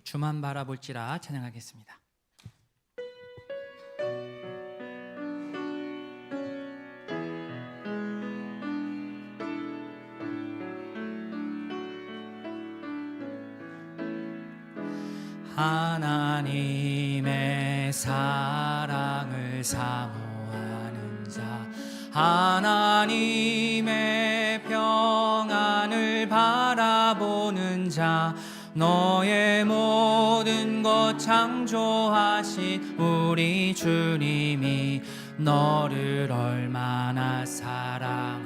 주만 바라볼지라 찬양하겠습니다. 하나님의 사랑을 사모하는 자, 하나님의 평안을 바라보는 자, 너의 모든 것 창조하신 우리 주님이 너를 얼마나 사랑하시는지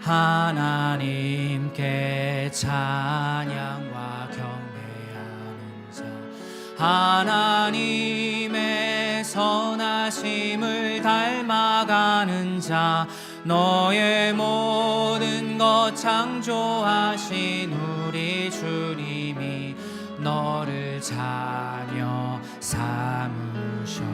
하나님께 찬양과 경배하는 자, 하나님의 선하심을 닮아가는 자, 너의 모든 것 창조하신 우리 주님이 너를 자녀 삼으셨네.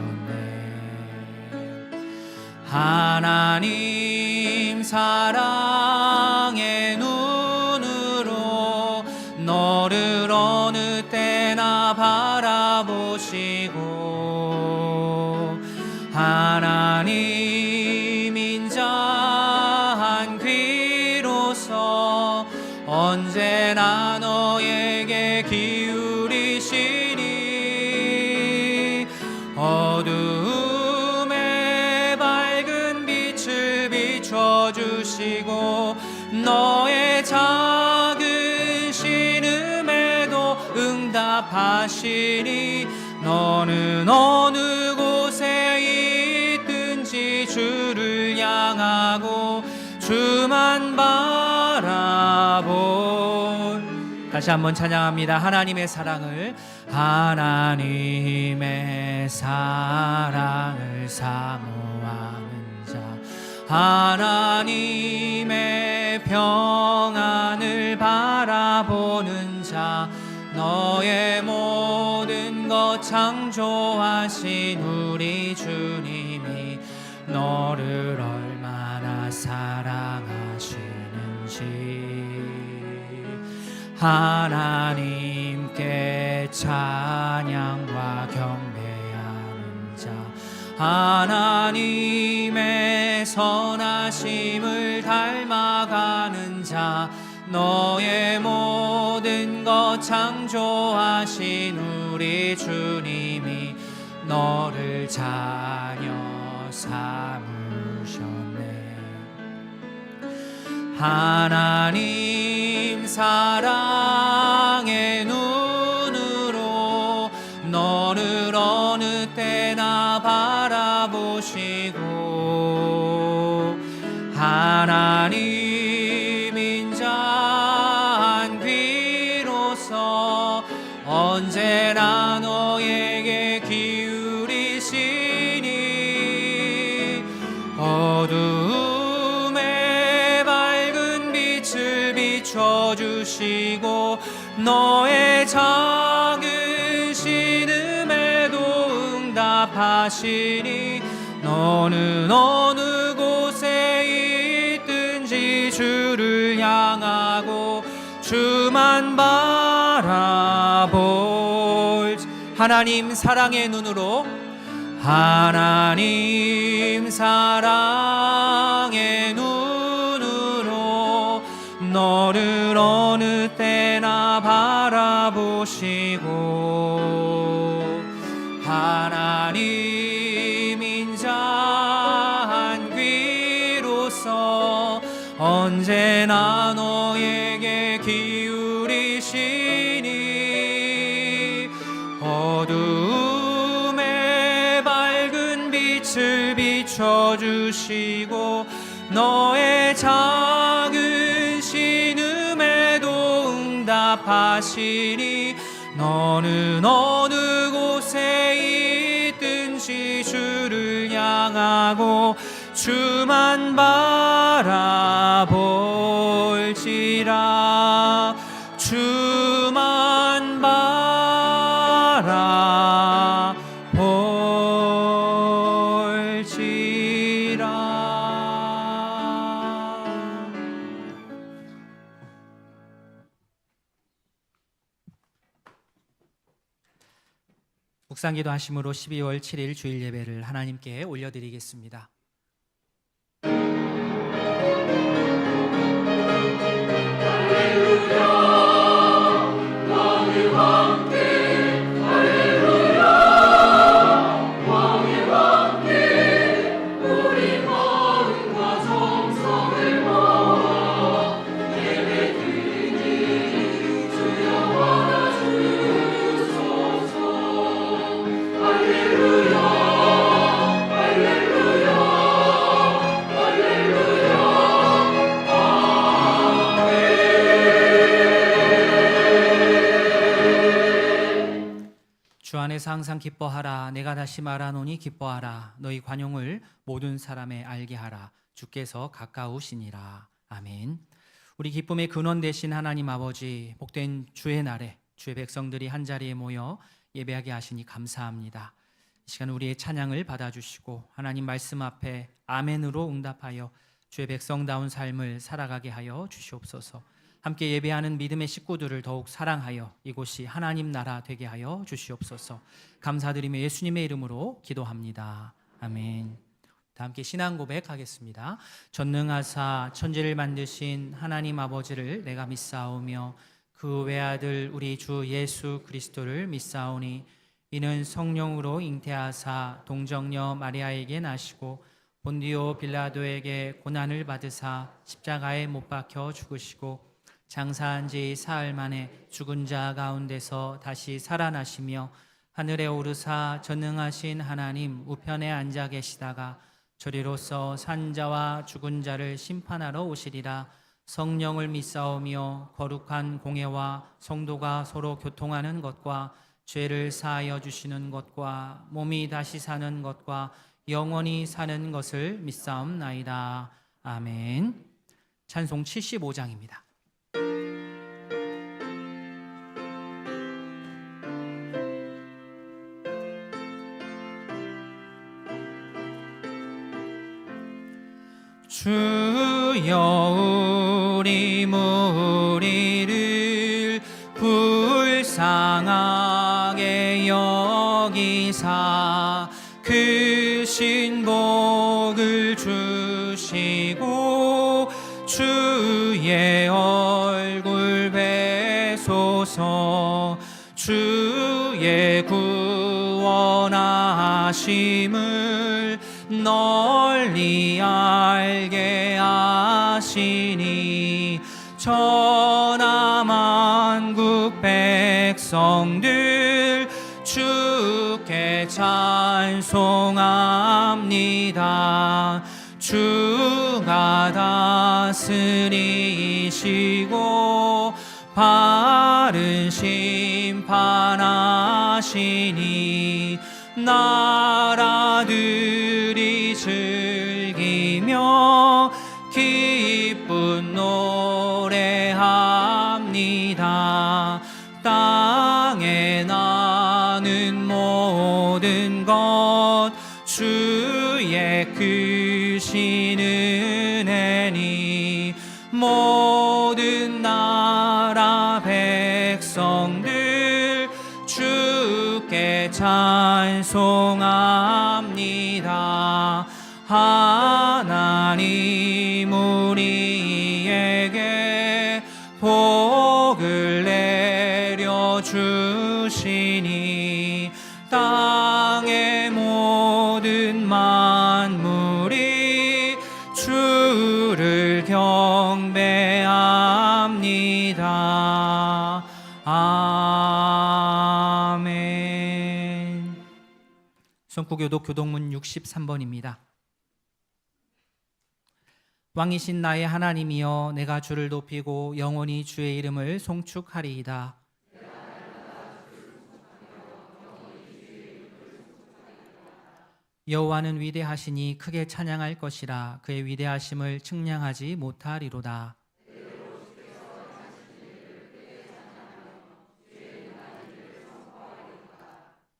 하나님 사랑의 눈으로 너를 어느 때나 바라보시고 하나님 인자한 귀로서 언제나 너에게 기울이시니 어두움에 밝은 빛을 비춰주시고 너의 작은 신음에도 응답하시니 너는 어느 곳에 있든지 주를 향하고 주만 바라볼. 다시 한번 찬양합니다. 하나님의 사랑을, 하나님의 사랑을 사모하는 자, 하나님의 평안을 바라보는 자, 너의 모든 것 창조하신 우리 주님이 너를 얼마나 사랑하시는지 하나님께 찬양과 경배하는 자, 하나님의 선하심을 닮아가는 자, 너의 모든 것 창조하신 우리 주님이 너를 자녀 삼으셨네. 하나님 사랑의 눈으로 너를 어느 때나 바라보시고 하나님 인자한 귀로서 언제나 너에게 기울이시니 어두움에 밝은 빛을 비춰주시고 너의 작은 신음에도 응답하시니 너는 어느 곳에 있든지 주를 향하고 주만 바라볼. 하나님 사랑의 눈으로, 하나님 사랑의 눈으로 너를 어느 때나 바라보시고 하나님 인자한 귀로서 언제나 너에게 기울이시니 어두움에 밝은 빛을 비춰주시고 너의 작은 신음에도 응답하시니 너는 어느 곳에 있든지 주를 향하고 주만 바라볼지라. 주만 바라볼지라. 묵상기도 하심으로 12월 7일 주일 예배를 하나님께 올려드리겠습니다. 주 안에서 항상 기뻐하라. 내가 다시 말하노니 기뻐하라. 너희 관용을 모든 사람에 알게 하라. 주께서 가까우시니라. 아멘. 우리 기쁨의 근원 되신 하나님 아버지, 복된 주의 날에 주의 백성들이 한자리에 모여 예배하게 하시니 감사합니다. 이 시간 우리의 찬양을 받아주시고 하나님 말씀 앞에 아멘으로 응답하여 주의 백성다운 삶을 살아가게 하여 주시옵소서. 함께 예배하는 믿음의 식구들을 더욱 사랑하여 이곳이 하나님 나라 되게 하여 주시옵소서. 감사드리며 예수님의 이름으로 기도합니다. 아멘. 다 함께 신앙 고백하겠습니다. 전능하사 천지를 만드신 하나님 아버지를 내가 믿사오며 그 외아들 우리 주 예수 그리스도를 믿사오니 이는 성령으로 잉태하사 동정녀 마리아에게 나시고 본디오 빌라도에게 고난을 받으사 십자가에 못 박혀 죽으시고 장사한 지 사흘 만에 죽은 자 가운데서 다시 살아나시며 하늘에 오르사 전능하신 하나님 우편에 앉아 계시다가 저리로서 산자와 죽은 자를 심판하러 오시리라. 성령을 믿사오며 거룩한 공예와 성도가 서로 교통하는 것과 죄를 사하여 주시는 것과 몸이 다시 사는 것과 영원히 사는 것을 믿사옵나이다. 아멘. 찬송 75장입니다. 주여 우리 무리를 불쌍하게 여기사 그 신복을 주시고 주의 얼굴 뵈소서. 주의 구원하심을 널리 알게 하시니 천하만국 백성들 주께 찬송합니다. 주가 다스리시고 바른 심판하시니 나라들이 즐기며 기쁜 노래합니다. 땅에 나는 모든 것 주의 크신 은혜니 모든 나라 백성들 주께 찬송합니다. 하나님 우리에게 복을 내려주시니 땅의 모든 만물이 주를 경배합니다. 아멘. 성구교독 교동문 63번입니다. 왕이신 나의 하나님이여 내가 주를 높이고 영원히 주의 이름을 송축하리이다. 여호와는 위대하시니 크게 찬양할 것이라. 그의 위대하심을 측량하지 못하리로다.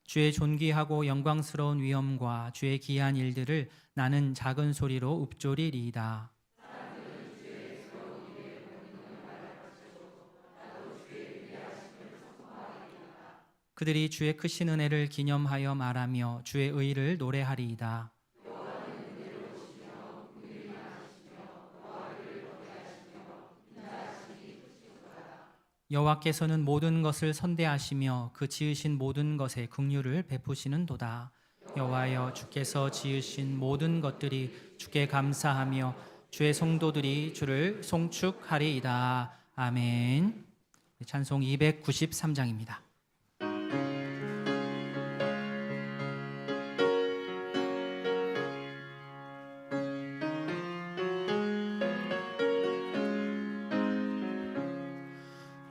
주의 존귀하고 영광스러운 위엄과 주의 기이한 일들을 나는 작은 소리로 읊조리리이다. 그들이 주의 크신 은혜를 기념하여 말하며 주의 의를 노래하리이다. 여호와께서는 모든 것을 선대하시며 그 지으신 모든 것에 긍휼을 베푸시는도다. 여호와여, 주께서 지으신 모든 것들이 주께 감사하며 주의 성도들이 주를 송축하리이다. 아멘. 찬송 293장입니다.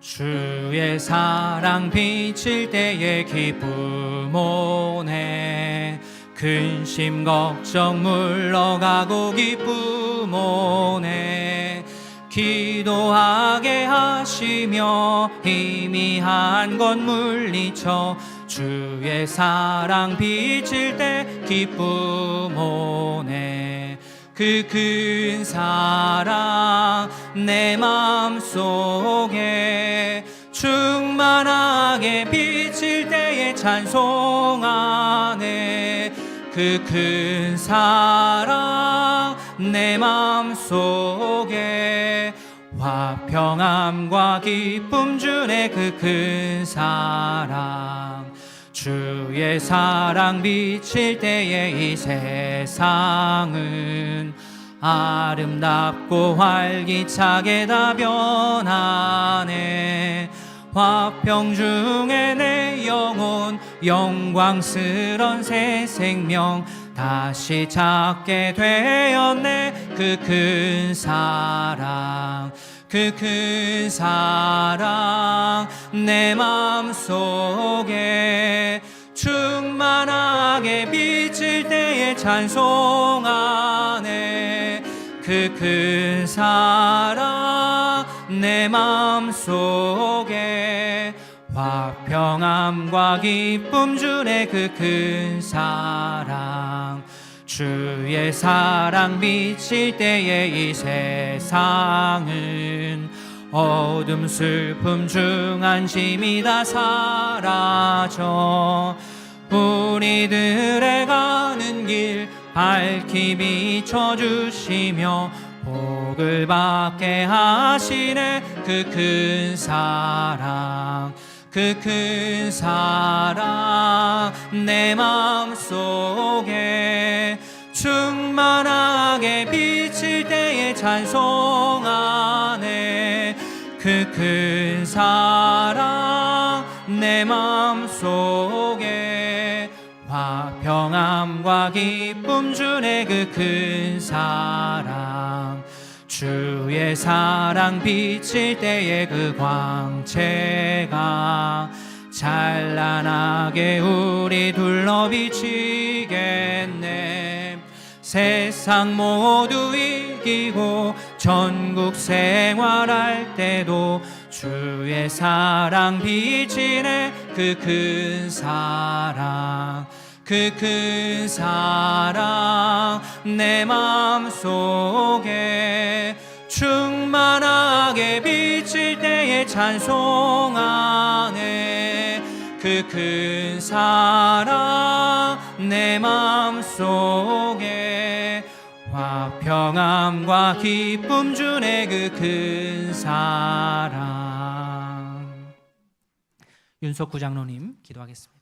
주의 사랑 비칠 때에 기쁨 오네. 근심 걱정 물러가고 기쁨 오네. 기도하게 하시며 희미한 것 물리쳐 주의 사랑 비칠 때 기쁨 오네. 그 큰 사랑 내 맘속에 충만하게 비칠 때에 찬송하네. 그 큰 사랑 내 맘속에 화평함과 기쁨 주네. 그 큰 사랑 주의 사랑 비칠 때에 이 세상은 아름답고 활기차게 다 변하네. 화평 중에 내 영혼 영광스런 새 생명 다시 찾게 되었네. 그 큰 사랑 그 큰 사랑 내 맘속에 충만하게 비칠 때에 찬송하네. 그 큰 사랑 내 맘속에 화평함과 기쁨 주네. 그 큰 사랑 주의 사랑 비칠 때에 이 세상은 어둠 슬픔 중 안심이 다 사라져 우리들의 가는 길 밝히 비춰주시며 복을 받게 하시네. 그 큰 사랑 그 큰 사랑 내 맘속에 충만하게 비칠 때에 찬송하네. 그 큰 사랑 내 맘속에 화평함과 기쁨 주네. 그 큰 사랑 주의 사랑 비칠 때에 그 광채가 찬란하게 우리 둘러 비치겠네. 세상 모두 이기고 전국 생활할 때도 주의 사랑 비치네. 그 큰 사랑 그 큰 사랑 내 맘속에 충만하게 비칠 때에 찬송하네. 그 큰 사랑 내 맘속에 화평함과 기쁨 주네. 그 큰 사랑. 윤석구 장로님 기도하겠습니다.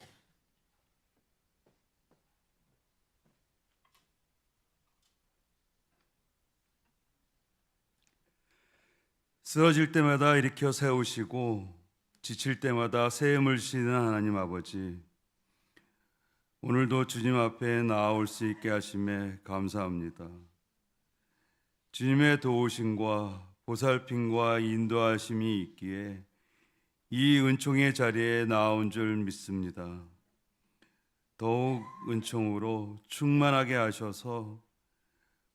쓰러질 때마다 일으켜 세우시고 지칠 때마다 새 힘을 주시는 하나님 아버지, 오늘도 주님 앞에 나아올 수 있게 하심에 감사합니다. 주님의 도우심과 보살핌과 인도하심이 있기에 이 은총의 자리에 나온 줄 믿습니다. 더욱 은총으로 충만하게 하셔서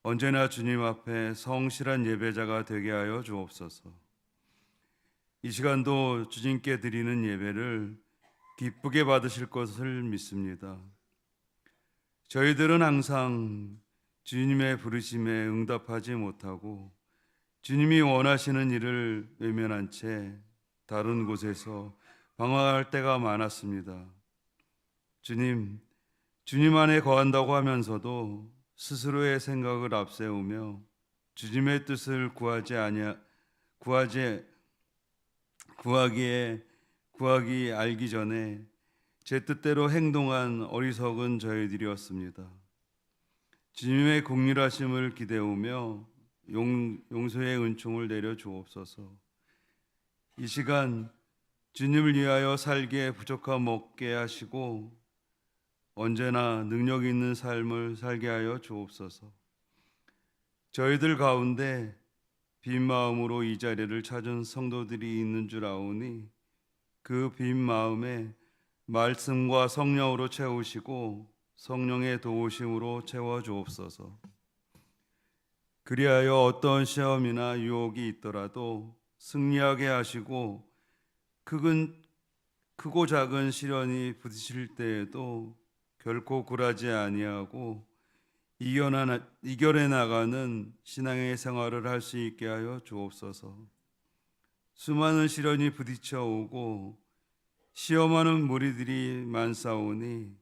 언제나 주님 앞에 성실한 예배자가 되게 하여 주옵소서. 이 시간도 주님께 드리는 예배를 기쁘게 받으실 것을 믿습니다. 저희들은 항상 주님의 부르심에 응답하지 못하고 주님이 원하시는 일을 외면한 채 다른 곳에서 방황할 때가 많았습니다. 주님 안에 거한다고 하면서도 스스로의 생각을 앞세우며 주님의 뜻을 구하기 알기 전에 제 뜻대로 행동한 어리석은 저희들이었습니다. 주님의 긍휼하심을 기대오며 용서의 은총을 내려 주옵소서. 이 시간 주님을 위하여 살기에 부족함 없게 하시고 언제나 능력 있는 삶을 살게 하여 주옵소서. 저희들 가운데 빈 마음으로 이 자리를 찾은 성도들이 있는 줄 아오니 그 빈 마음에 말씀과 성령으로 채우시고 성령의 도우심으로 채워 주옵소서. 그리하여 어떤 시험이나 유혹이 있더라도 승리하게 하시고 크고 작은 시련이 부딪힐 때에도 결코 굴하지 아니하고 이겨내 나가는 신앙의 생활을 할 수 있게 하여 주옵소서. 수많은 시련이 부딪혀 오고 시험하는 무리들이 많사오니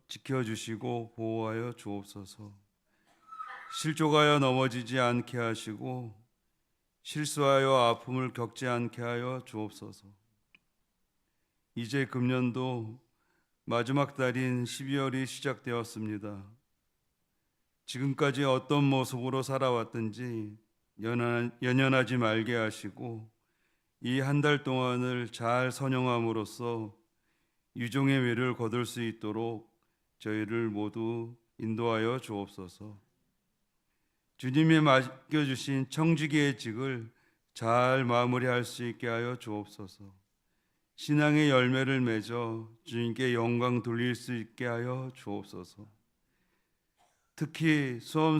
지켜주시고 보호하여 주옵소서. 실족하여 넘어지지 않게 하시고 실수하여 아픔을 겪지 않게 하여 주옵소서. 이제 금년도 마지막 달인 12월이 시작되었습니다. 지금까지 어떤 모습으로 살아왔든지 연연하지 말게 하시고 이 한 달 동안을 잘 선영함으로써 유종의 매를 거둘 수 있도록 저희를 모두 인도하여 주옵소서. 주님이 맡겨주신 청지기의 직을 잘 마무리할 수 있게 하여 주옵소서. 신앙의 열매를 맺어 주님께 영광 돌릴 수 있게 하여 주옵소서. 특히 수능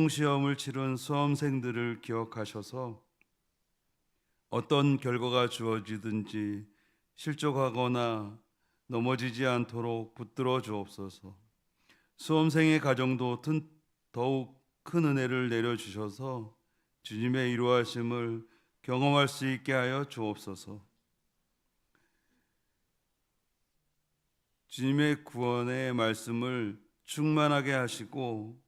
시험을 치른 수험생들을 기억하셔서 어떤 결과가 주어지든지 실족하거나 넘어지지 않도록 붙들어 주옵소서. 수험생의 가정도 더욱 큰 은혜를 내려주셔서 주님의 이루하심을 경험할 수 있게 하여 주옵소서. 주님의 구원의 말씀을 충만하게 하시고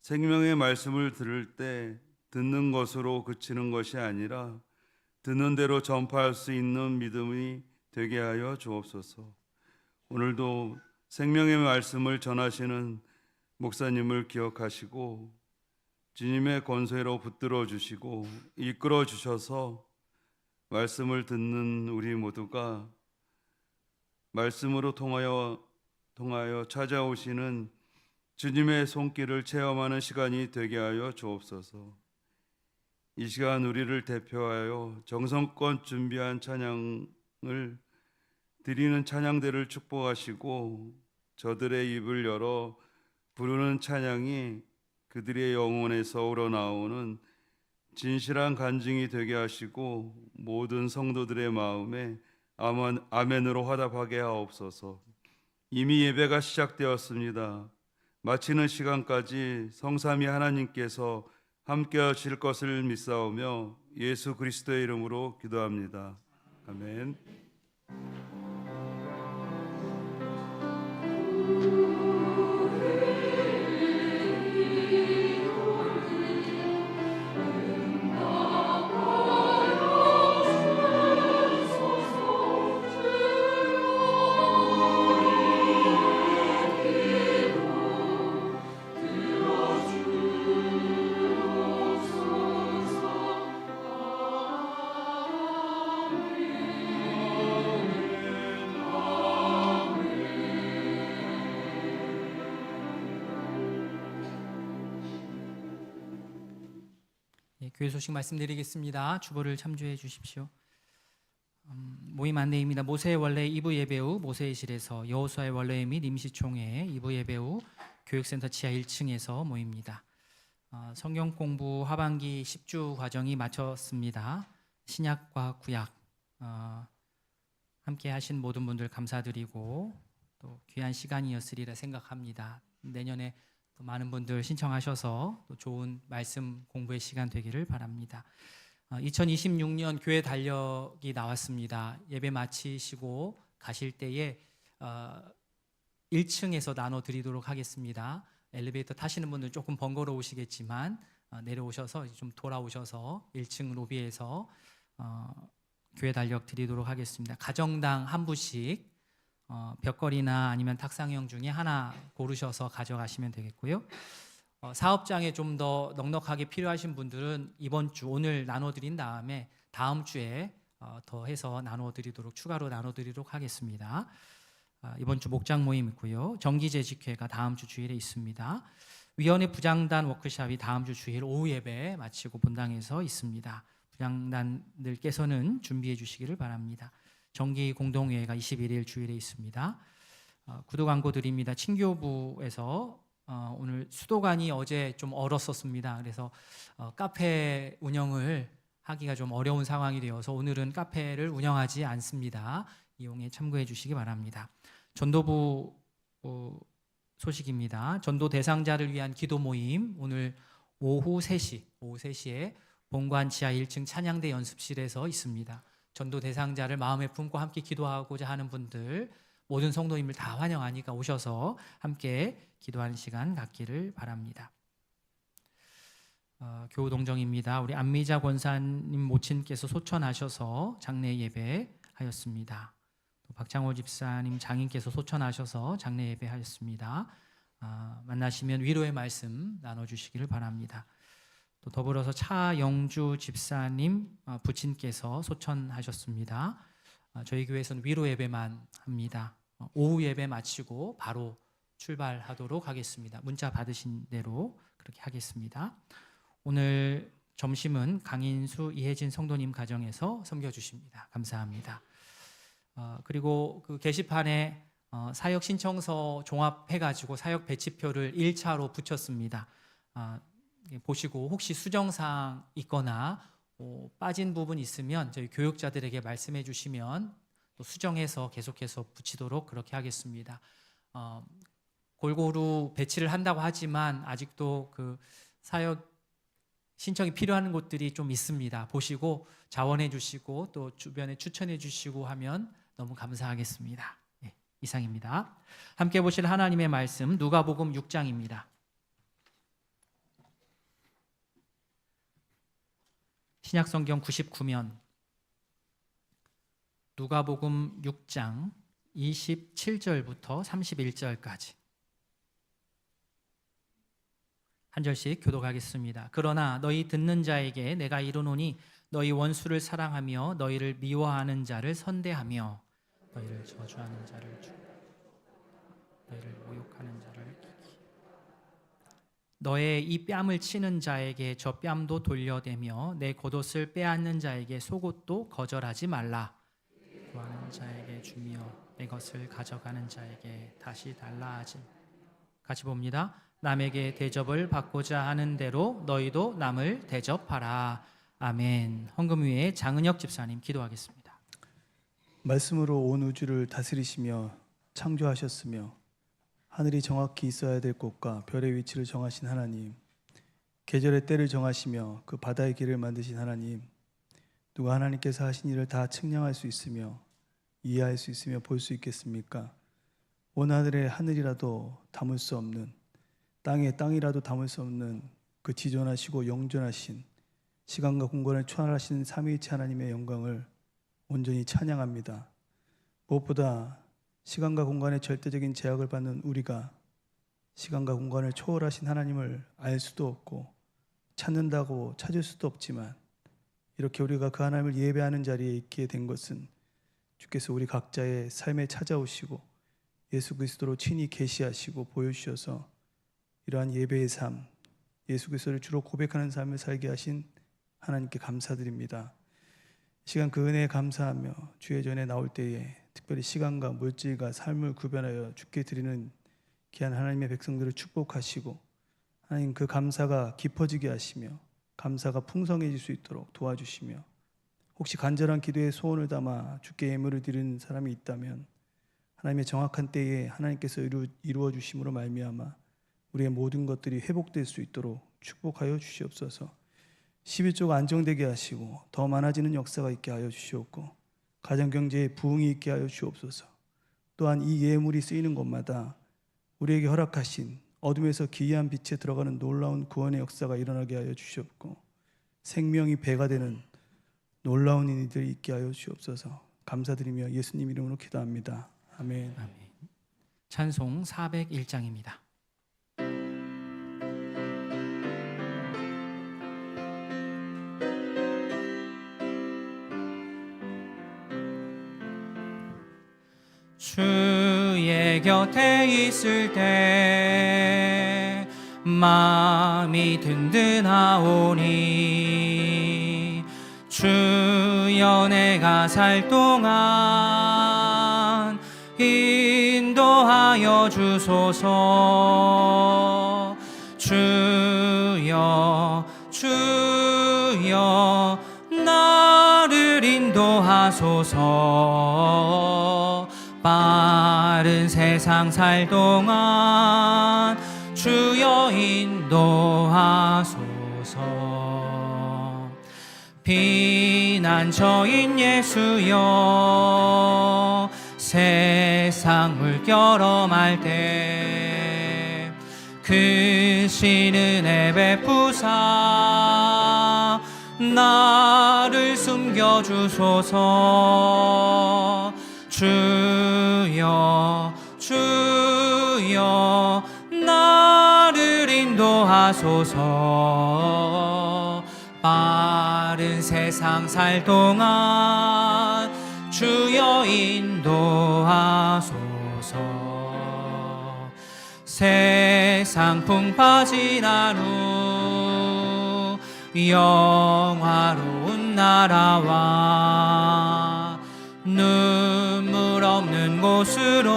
생명의 말씀을 들을 때 듣는 것으로 그치는 것이 아니라 듣는 대로 전파할 수 있는 믿음이 되게 하여 주옵소서. 오늘도 생명의 말씀을 전하시는 목사님을 기억하시고 주님의 권세로 붙들어 주시고 이끌어 주셔서 말씀을 듣는 우리 모두가 말씀으로 통하여 찾아오시는 주님의 손길을 체험하는 시간이 되게 하여 주옵소서. 이 시간 우리를 대표하여 정성껏 준비한 찬양을 드리는 찬양대를 축복하시고 저들의 입을 열어 부르는 찬양이 그들의 영혼에서 우러나오는 진실한 간증이 되게 하시고 모든 성도들의 마음에 아멘으로 화답하게 하옵소서. 이미 예배가 시작되었습니다. 마치는 시간까지 성삼위 하나님께서 함께 하실 것을 믿사오며 예수 그리스도의 이름으로 기도합니다. 아멘. 교회 소식 말씀드리겠습니다. 주보를 참조해 주십시오. 모임 안내입니다. 모세의 원래 2부 예배 후 모세의실에서, 여호수아의 원래 및 임시총회 2부 예배 후 교육센터 지하 1층에서 모입니다. 성경 공부 하반기 10주 과정이 마쳤습니다. 신약과 구약 함께 하신 모든 분들 감사드리고 또 귀한 시간이었으리라 생각합니다. 내년에 또 많은 분들 신청하셔서 또 좋은 말씀 공부의 시간 되기를 바랍니다. 2026년 교회 달력이 나왔습니다. 예배 마치시고 가실 때에 1층에서 나눠드리도록 하겠습니다. 엘리베이터 타시는 분들 조금 번거로우시겠지만 내려오셔서 좀 돌아오셔서 1층 로비에서 교회 달력 드리도록 하겠습니다. 가정당 한 부씩 벽걸이나 아니면 탁상형 중에 하나 고르셔서 가져가시면 되겠고요. 사업장에 좀 더 넉넉하게 필요하신 분들은 이번 주 오늘 나눠드린 다음에 다음 주에 더 해서 나눠드리도록 추가로 나눠드리도록 하겠습니다. 이번 주 목장 모임 있고요. 정기재직회가 다음 주 주일에 있습니다. 위원회 부장단 워크숍이 다음 주 주일 오후 예배 마치고 본당에서 있습니다. 부장단들께서는 준비해 주시기를 바랍니다. 정기 공동회의가 21일 주일에 있습니다. 구독 광고 드립니다. 친교부에서 오늘 수도관이 어제 좀 얼었었습니다. 그래서 카페 운영을 하기가 좀 어려운 상황이 되어서 오늘은 카페를 운영하지 않습니다. 이용에 참고해 주시기 바랍니다. 전도부 소식입니다. 전도 대상자를 위한 기도 모임 오늘 오후 3시에 본관 지하 1층 찬양대 연습실에서 있습니다. 전도 대상자를 마음에 품고 함께 기도하고자 하는 분들 모든 성도님을 다 환영하니까 오셔서 함께 기도하는 시간 갖기를 바랍니다. 교우동정입니다. 우리 안미자 권사님 모친께서 소천하셔서 장례 예배하였습니다. 또 박창호 집사님 장인께서 소천하셔서 장례 예배하였습니다. 만나시면 위로의 말씀 나눠주시기를 바랍니다. 또 더불어서 차영주 집사님 부친께서 소천하셨습니다. 저희 교회에서는 위로 예배만 합니다. 오후 예배 마치고 바로 출발하도록 하겠습니다. 문자 받으신 대로 그렇게 하겠습니다. 오늘 점심은 강인수 이혜진 성도님 가정에서 섬겨주십니다. 감사합니다. 그리고 그 게시판에 사역 신청서 종합해가지고 사역 배치표를 1차로 붙였습니다. 보시고 혹시 수정사항 있거나 빠진 부분 있으면 저희 교육자들에게 말씀해 주시면 또 수정해서 계속해서 붙이도록 그렇게 하겠습니다. 골고루 배치를 한다고 하지만 아직도 그 사역 신청이 필요한 곳들이 좀 있습니다. 보시고 자원해 주시고 또 주변에 추천해 주시고 하면 너무 감사하겠습니다. 네, 이상입니다. 함께 보실 하나님의 말씀 누가복음 6장입니다. 신약성경 99면 누가복음 6장 27절부터 31절까지 한 절씩 교독하겠습니다. 그러나 너희 듣는 자에게 내가 이르노니 너희 원수를 사랑하며 너희를 미워하는 자를 선대하며 너희를 저주하는 자를 주고 너희를 모욕하는 자를 기기 너의 이 뺨을 치는 자에게 저 뺨도 돌려대며 내 겉옷을 빼앗는 자에게 속옷도 거절하지 말라. 구하는 자에게 주며 내 것을 가져가는 자에게 다시 달라 하지. 같이 봅니다. 남에게 대접을 받고자 하는 대로 너희도 남을 대접하라. 아멘. 헌금 위에 장은혁 집사님 기도하겠습니다. 말씀으로 온 우주를 다스리시며 창조하셨으며 하늘이 정확히 있어야 될 곳과 별의 위치를 정하신 하나님, 계절의 때를 정하시며 그 바다의 길을 만드신 하나님, 누가 하나님께서 하신 일을 다 측량할 수 있으며 이해할 수 있으며 볼 수 있겠습니까? 온 하늘에 하늘이라도 담을 수 없는, 땅에 땅이라도 담을 수 없는 그 지존하시고 영존하신 시간과 공간을 초월하신 삼위일체 하나님의 영광을 온전히 찬양합니다. 무엇보다 시간과 공간의 절대적인 제약을 받는 우리가 시간과 공간을 초월하신 하나님을 알 수도 없고 찾는다고 찾을 수도 없지만 이렇게 우리가 그 하나님을 예배하는 자리에 있게 된 것은 주께서 우리 각자의 삶에 찾아오시고 예수 그리스도로 친히 계시하시고 보여주셔서 이러한 예배의 삶, 예수 그리스도를 주로 고백하는 삶을 살게 하신 하나님께 감사드립니다. 이 시간 그 은혜에 감사하며 주의 전에 나올 때에 특별히 시간과 물질과 삶을 구별하여 주께 드리는 귀한 하나님의 백성들을 축복하시고 하나님 그 감사가 깊어지게 하시며 감사가 풍성해질 수 있도록 도와주시며 혹시 간절한 기도에 소원을 담아 주께 예물을 드리는 사람이 있다면 하나님의 정확한 때에 하나님께서 이루어 주심으로 말미암아 우리의 모든 것들이 회복될 수 있도록 축복하여 주시옵소서. 11조가 안정되게 하시고 더 많아지는 역사가 있게 하여 주시옵고 가정경제에 부흥이 있게 하여 주옵소서. 또한 이 예물이 쓰이는 곳마다 우리에게 허락하신 어둠에서 기이한 빛에 들어가는 놀라운 구원의 역사가 일어나게 하여 주시옵고 생명이 배가 되는 놀라운 일들이 있게 하여 주옵소서. 감사드리며 예수님 이름으로 기도합니다. 아멘. 아멘. 찬송 401장입니다. 주의 곁에 있을 때 마음이 든든하오니 주여 내가 살 동안 인도하여 주소서. 주여 주여 나를 인도하소서. 빠른 세상 살 동안 주여 인도하소서. 피난처인 예수여 세상 물결엄할 때 크신 은혜 베푸사 나를 숨겨주소서. 주여 주여 나를 인도하소서. 빠른 세상 살 동안 주여 인도하소서. 세상 풍파 지난 후 영화로운 나라와 눈물 없는 곳으로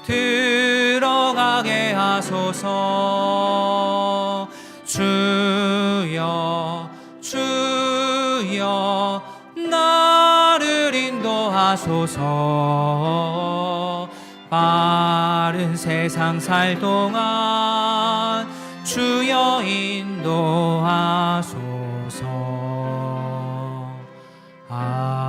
들어가게 하소서. 주여 주여 나를 인도하소서. 빠른 세상 살 동안 주여 인도하소서. 아멘.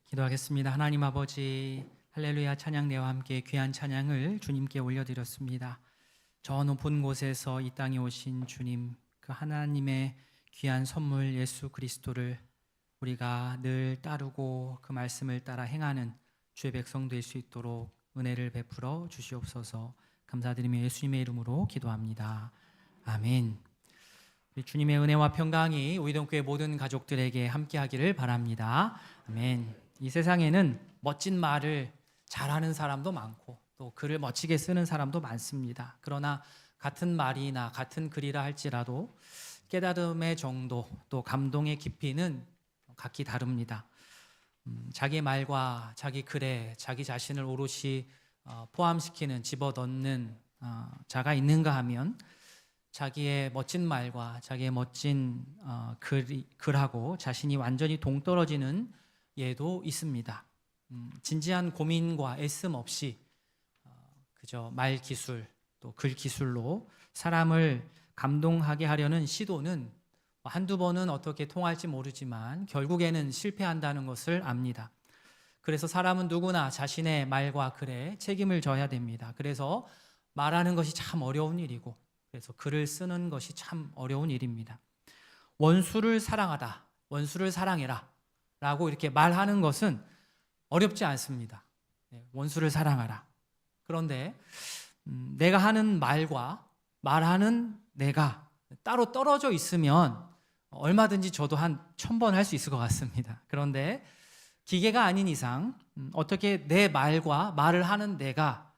기도하겠습니다. 하나님 아버지, 할렐루야 찬양대와 함께 귀한 찬양을 주님께 올려드렸습니다. 저 높은 곳에서 이 땅에 오신 주님, 그 하나님의 귀한 선물 예수 그리스도를 우리가 늘 따르고 그 말씀을 따라 행하는 주의 백성 될 수 있도록 은혜를 베풀어 주시옵소서. 감사드리며 예수님의 이름으로 기도합니다. 아멘. 우리 주님의 은혜와 평강이 우이동교회 모든 가족들에게 함께하기를 바랍니다. 아멘. 이 세상에는 멋진 말을 잘하는 사람도 많고 또 글을 멋지게 쓰는 사람도 많습니다. 그러나 같은 말이나 같은 글이라 할지라도 깨달음의 정도 또 감동의 깊이는 각기 다릅니다. 자기 말과 자기 글에 자기 자신을 오롯이 포함시키는 집어넣는 자가 있는가 하면 자기의 멋진 말과 자기의 멋진 글하고 자신이 완전히 동떨어지는 예도 있습니다. 진지한 고민과 애씀 없이 그저 말 기술 또 글 기술로 사람을 감동하게 하려는 시도는 한두 번은 어떻게 통할지 모르지만 결국에는 실패한다는 것을 압니다. 그래서 사람은 누구나 자신의 말과 글에 책임을 져야 됩니다. 그래서 말하는 것이 참 어려운 일이고 그래서 글을 쓰는 것이 참 어려운 일입니다. 원수를 사랑하라, 원수를 사랑해라 라고 이렇게 말하는 것은 어렵지 않습니다. 원수를 사랑하라. 그런데 내가 하는 말과 말하는 내가 따로 떨어져 있으면 얼마든지 저도 한 1000번 할 수 있을 것 같습니다. 그런데 기계가 아닌 이상 어떻게 내 말과 말을 하는 내가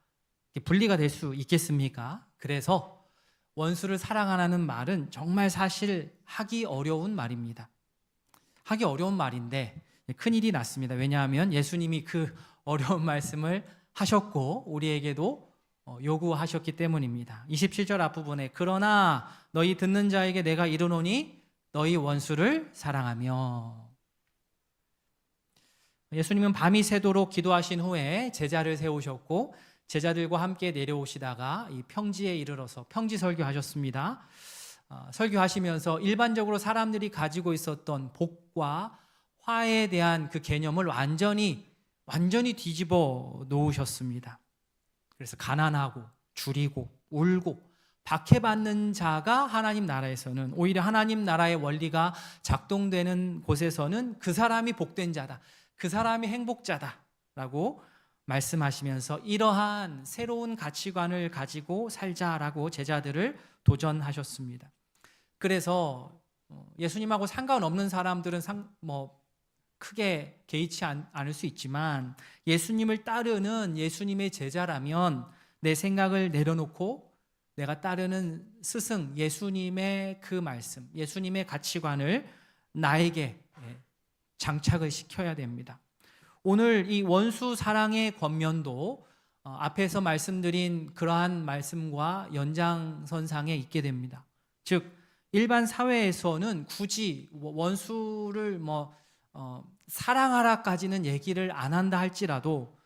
분리가 될 수 있겠습니까? 그래서 원수를 사랑하라는 말은 정말 사실 하기 어려운 말입니다. 하기 어려운 말인데 큰일이 났습니다. 왜냐하면 예수님이 그 어려운 말씀을 하셨고 우리에게도 요구하셨기 때문입니다. 27절 앞부분에 그러나 너희 듣는 자에게 내가 이르노니 너희 원수를 사랑하며. 예수님은 밤이 새도록 기도하신 후에 제자를 세우셨고 제자들과 함께 내려오시다가 이 평지에 이르러서 평지 설교하셨습니다. 설교하시면서 일반적으로 사람들이 가지고 있었던 복과 화에 대한 그 개념을 완전히 뒤집어 놓으셨습니다. 그래서 가난하고 줄이고 울고 박해받는 자가 하나님 나라에서는 오히려 하나님 나라의 원리가 작동되는 곳에서는 그 사람이 복된 자다, 그 사람이 행복자다라고 말씀하시면서 이러한 새로운 가치관을 가지고 살자라고 제자들을 도전하셨습니다. 그래서 예수님하고 상관없는 사람들은 크게 개의치 않을 수 있지만 예수님을 따르는 예수님의 제자라면 내 생각을 내려놓고 내가 따르는 스승 예수님의 그 말씀, 예수님의 가치관을 나에게 장착을 시켜야 됩니다. 오늘 이 원수 사랑의 권면도 앞에서 말씀드린 그러한 말씀과 연장선상에 있게 됩니다. 즉 일반 사회에서는 굳이 원수를 사랑하라까지는 얘기를 안 한다 할지라도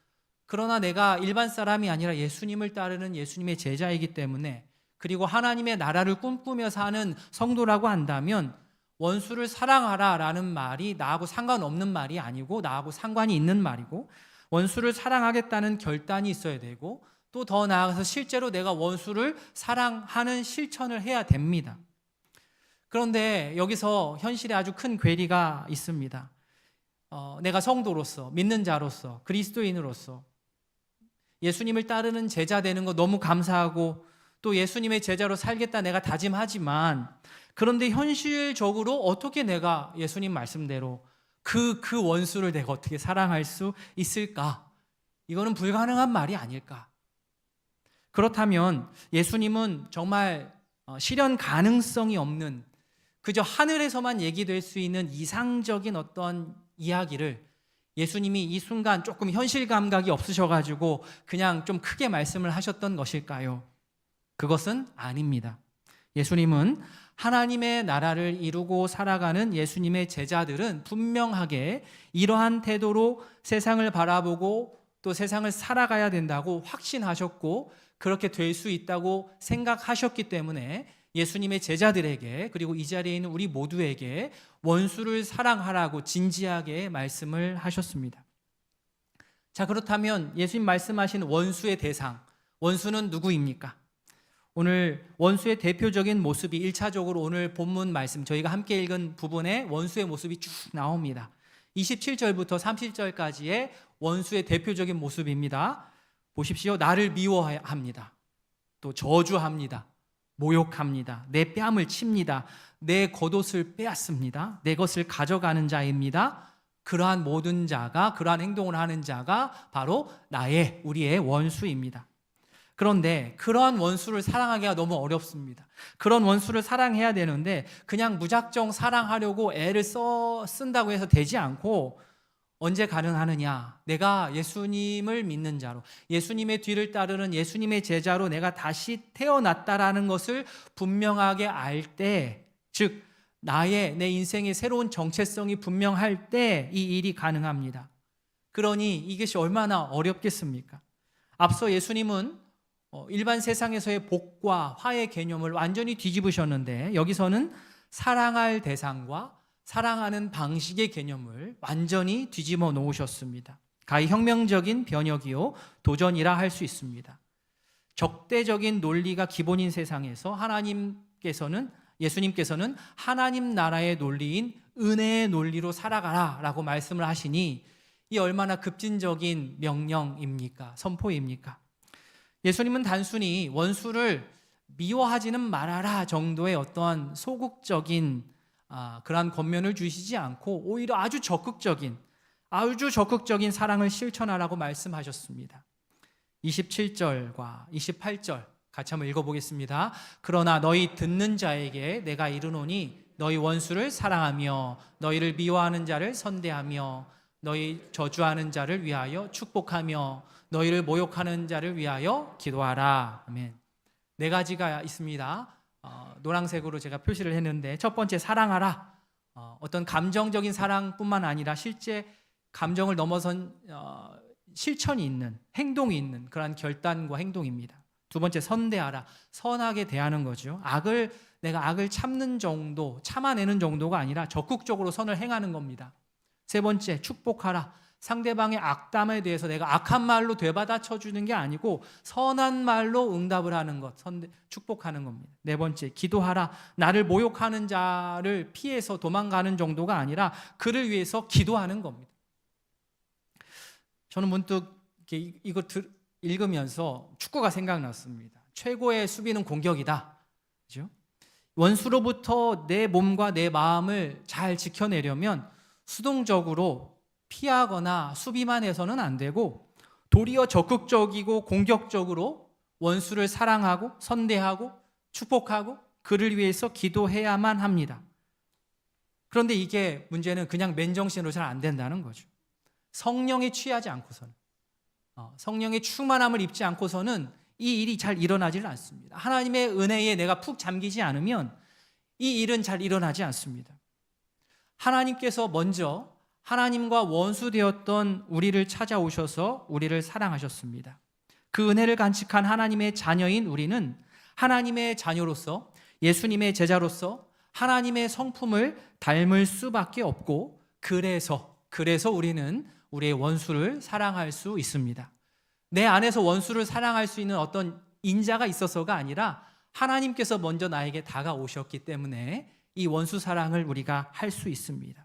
그러나 내가 일반 사람이 아니라 예수님을 따르는 예수님의 제자이기 때문에 그리고 하나님의 나라를 꿈꾸며 사는 성도라고 한다면 원수를 사랑하라라는 말이 나하고 상관없는 말이 아니고 나하고 상관이 있는 말이고 원수를 사랑하겠다는 결단이 있어야 되고 또 더 나아가서 실제로 내가 원수를 사랑하는 실천을 해야 됩니다. 그런데 여기서 현실에 아주 큰 괴리가 있습니다. 내가 성도로서 믿는 자로서 그리스도인으로서 예수님을 따르는 제자 되는 거 너무 감사하고 또 예수님의 제자로 살겠다 내가 다짐하지만 그런데 현실적으로 어떻게 내가 예수님 말씀대로 그 원수를 내가 어떻게 사랑할 수 있을까? 이거는 불가능한 말이 아닐까? 그렇다면 예수님은 정말 실현 가능성이 없는 그저 하늘에서만 얘기될 수 있는 이상적인 어떤 이야기를 예수님이 이 순간 조금 현실 감각이 없으셔가지고 그냥 좀 크게 말씀을 하셨던 것일까요? 그것은 아닙니다. 예수님은 하나님의 나라를 이루고 살아가는 예수님의 제자들은 분명하게 이러한 태도로 세상을 바라보고 또 세상을 살아가야 된다고 확신하셨고 그렇게 될 수 있다고 생각하셨기 때문에 예수님의 제자들에게 그리고 이 자리에 있는 우리 모두에게 원수를 사랑하라고 진지하게 말씀을 하셨습니다. 자, 그렇다면 예수님 말씀하신 원수의 대상, 원수는 누구입니까? 오늘 원수의 대표적인 모습이 1차적으로 오늘 본문 말씀 저희가 함께 읽은 부분에 원수의 모습이 쭉 나옵니다. 27절부터 30절까지의 원수의 대표적인 모습입니다. 보십시오. 나를 미워합니다. 또 저주합니다. 모욕합니다. 내 뺨을 칩니다. 내 겉옷을 빼앗습니다. 내 것을 가져가는 자입니다. 그러한 모든 자가, 그러한 행동을 하는 자가 바로 우리의 원수입니다. 그런데 그러한 원수를 사랑하기가 너무 어렵습니다. 그런 원수를 사랑해야 되는데 그냥 무작정 사랑하려고 애를 쓴다고 해서 되지 않고 언제 가능하느냐? 내가 예수님을 믿는 자로, 예수님의 뒤를 따르는 예수님의 제자로 내가 다시 태어났다라는 것을 분명하게 알 때, 즉 내 인생의 새로운 정체성이 분명할 때 이 일이 가능합니다. 그러니 이것이 얼마나 어렵겠습니까? 앞서 예수님은 일반 세상에서의 복과 화의 개념을 완전히 뒤집으셨는데 여기서는 사랑할 대상과 사랑하는 방식의 개념을 완전히 뒤집어 놓으셨습니다. 가히 혁명적인 변혁이요 도전이라 할 수 있습니다. 적대적인 논리가 기본인 세상에서 예수님께서는 하나님 나라의 논리인 은혜의 논리로 살아가라 라고 말씀을 하시니 이 얼마나 급진적인 명령입니까? 선포입니까? 예수님은 단순히 원수를 미워하지는 말아라 정도의 어떠한 소극적인 그러한 권면을 주시지 않고 오히려 아주 적극적인 사랑을 실천하라고 말씀하셨습니다. 27절과 28절 같이 한번 읽어보겠습니다. 그러나 너희 듣는 자에게 내가 이르노니 너희 원수를 사랑하며 너희를 미워하는 자를 선대하며 너희 저주하는 자를 위하여 축복하며 너희를 모욕하는 자를 위하여 기도하라. 아멘. 4가지가 있습니다. 노란색으로 제가 표시를 했는데 첫 번째 사랑하라. 어떤 감정적인 사랑뿐만 아니라 실제 감정을 넘어선 실천이 있는, 행동이 있는 그러한 결단과 행동입니다. 두 번째 선대하라. 선하게 대하는 거죠. 내가 악을 참는 정도, 참아내는 정도가 아니라 적극적으로 선을 행하는 겁니다. 세 번째 축복하라. 상대방의 악담에 대해서 내가 악한 말로 되받아쳐 주는 게 아니고 선한 말로 응답을 하는 것, 축복하는 겁니다. 네 번째 기도하라. 나를 모욕하는 자를 피해서 도망가는 정도가 아니라 그를 위해서 기도하는 겁니다. 저는 문득 이거 읽으면서 축구가 생각났습니다. 최고의 수비는 공격이다. 그죠? 원수로부터 내 몸과 내 마음을 잘 지켜내려면 수동적으로 피하거나 수비만 해서는 안 되고 도리어 적극적이고 공격적으로 원수를 사랑하고 선대하고 축복하고 그를 위해서 기도해야만 합니다. 그런데 이게 문제는 그냥 맨정신으로 잘 안 된다는 거죠. 성령에 취하지 않고서는, 성령의 충만함을 입지 않고서는 이 일이 잘 일어나지는 않습니다. 하나님의 은혜에 내가 푹 잠기지 않으면 이 일은 잘 일어나지 않습니다. 하나님께서 먼저 하나님과 원수되었던 우리를 찾아오셔서 우리를 사랑하셨습니다. 그 은혜를 간직한 하나님의 자녀인 우리는 하나님의 자녀로서, 예수님의 제자로서 하나님의 성품을 닮을 수밖에 없고 그래서 우리는 우리의 원수를 사랑할 수 있습니다. 내 안에서 원수를 사랑할 수 있는 어떤 인자가 있어서가 아니라 하나님께서 먼저 나에게 다가오셨기 때문에 이 원수 사랑을 우리가 할 수 있습니다.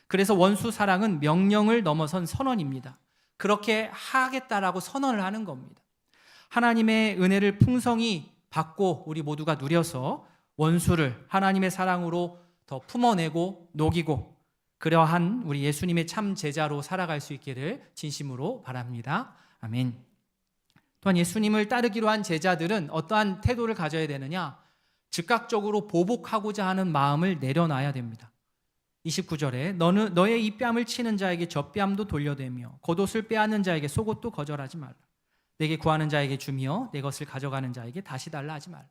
그래서 원수 사랑은 명령을 넘어선 선언입니다. 그렇게 하겠다라고 선언을 하는 겁니다. 하나님의 은혜를 풍성히 받고 우리 모두가 누려서 원수를 하나님의 사랑으로 더 품어내고 녹이고 그러한 우리 예수님의 참 제자로 살아갈 수 있기를 진심으로 바랍니다. 아멘. 또한 예수님을 따르기로 한 제자들은 어떠한 태도를 가져야 되느냐? 즉각적으로 보복하고자 하는 마음을 내려놔야 됩니다. 29절에 너의 이 뺨을 치는 자에게 저 뺨도 돌려대며 겉옷을 빼앗는 자에게 속옷도 거절하지 말라. 내게 구하는 자에게 주며 내 것을 가져가는 자에게 다시 달라 하지 말라.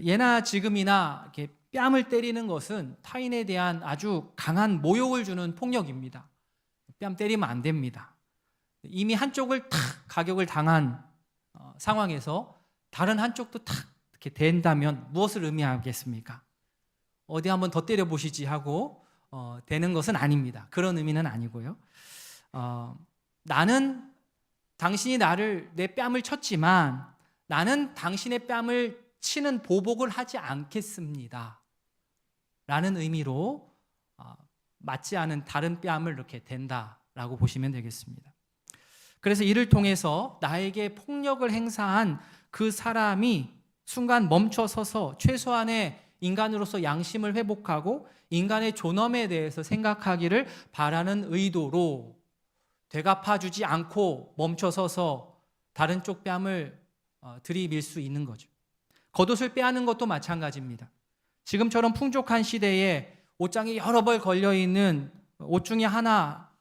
예나 지금이나 이렇게 뺨을 때리는 것은 타인에 대한 아주 강한 모욕을 주는 폭력입니다. 뺨 때리면 안 됩니다. 이미 한쪽을 탁 가격을 당한 상황에서 다른 한쪽도 탁 이렇게 된다면 무엇을 의미하겠습니까? 어디 한번 더 때려보시지 하고 되는 것은 아닙니다. 그런 의미는 아니고요. 나는 당신이 내 뺨을 쳤지만 나는 당신의 뺨을 치는 보복을 하지 않겠습니다. 라는 의미로 맞지 않은 다른 뺨을 이렇게 댄다라고 보시면 되겠습니다. 그래서 이를 통해서 나에게 폭력을 행사한 그 사람이 순간 멈춰서서 최소한의 인간으로서 양심을 회복하고 인간의 존엄에 대해서 생각하기를 바라는 의도로 되갚아주지 않고 멈춰서서 다른 쪽 뺨을 들이밀 수 있는 거죠. 겉옷을 빼앗는 것도 마찬가지입니다. 지금처럼 풍족한 시대에 옷장에 여러 벌 걸려있는 옷 중에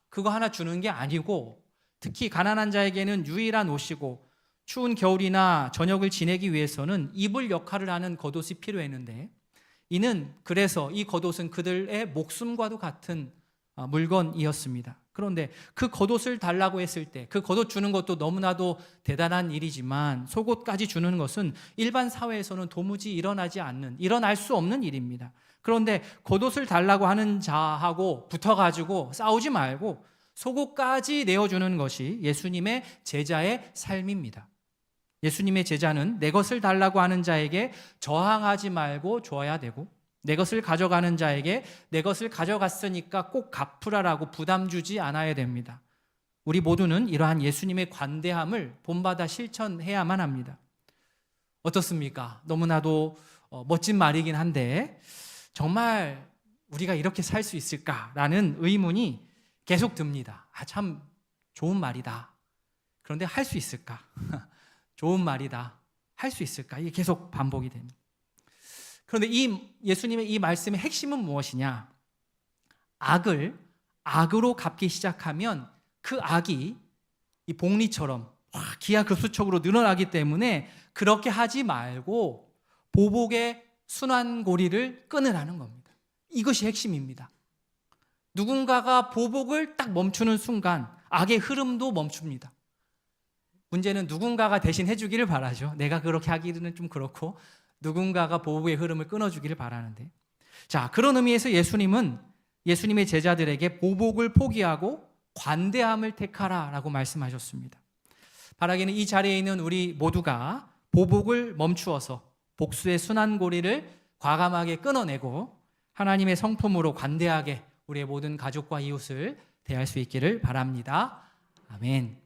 그거 하나 주는 게 아니고, 특히 가난한 자에게는 유일한 옷이고 추운 겨울이나 저녁을 지내기 위해서는 입을 역할을 하는 겉옷이 필요했는데, 이는 그래서 이 겉옷은 그들의 목숨과도 같은 물건이었습니다. 그런데 그 겉옷을 달라고 했을 때 그 겉옷 주는 것도 너무나도 대단한 일이지만 속옷까지 주는 것은 일반 사회에서는 도무지 일어날 수 없는 일입니다. 그런데 겉옷을 달라고 하는 자하고 붙어가지고 싸우지 말고 속옷까지 내어주는 것이 예수님의 제자의 삶입니다. 예수님의 제자는 내 것을 달라고 하는 자에게 저항하지 말고 줘야 되고, 내 것을 가져가는 자에게 내 것을 가져갔으니까 꼭 갚으라라고 부담 주지 않아야 됩니다. 우리 모두는 이러한 예수님의 관대함을 본받아 실천해야만 합니다. 어떻습니까? 너무나도 멋진 말이긴 한데 정말 우리가 이렇게 살 수 있을까라는 의문이 계속 듭니다. 참 좋은 말이다. 그런데 할 수 있을까? 좋은 말이다. 할 수 있을까? 이게 계속 반복이 됩니다. 그런데 예수님의 이 말씀의 핵심은 무엇이냐? 악을 악으로 갚기 시작하면 그 악이 이 복리처럼 기하급수적으로 늘어나기 때문에 그렇게 하지 말고 보복의 순환고리를 끊으라는 겁니다. 이것이 핵심입니다. 누군가가 보복을 딱 멈추는 순간 악의 흐름도 멈춥니다. 문제는 누군가가 대신 해주기를 바라죠. 내가 그렇게 하기는 좀 그렇고 누군가가 보복의 흐름을 끊어주기를 바라는데, 자, 그런 의미에서 예수님은 예수님의 제자들에게 보복을 포기하고 관대함을 택하라라고 말씀하셨습니다. 바라기는 이 자리에 있는 우리 모두가 보복을 멈추어서 복수의 순환고리를 과감하게 끊어내고 하나님의 성품으로 관대하게 우리의 모든 가족과 이웃을 대할 수 있기를 바랍니다. 아멘.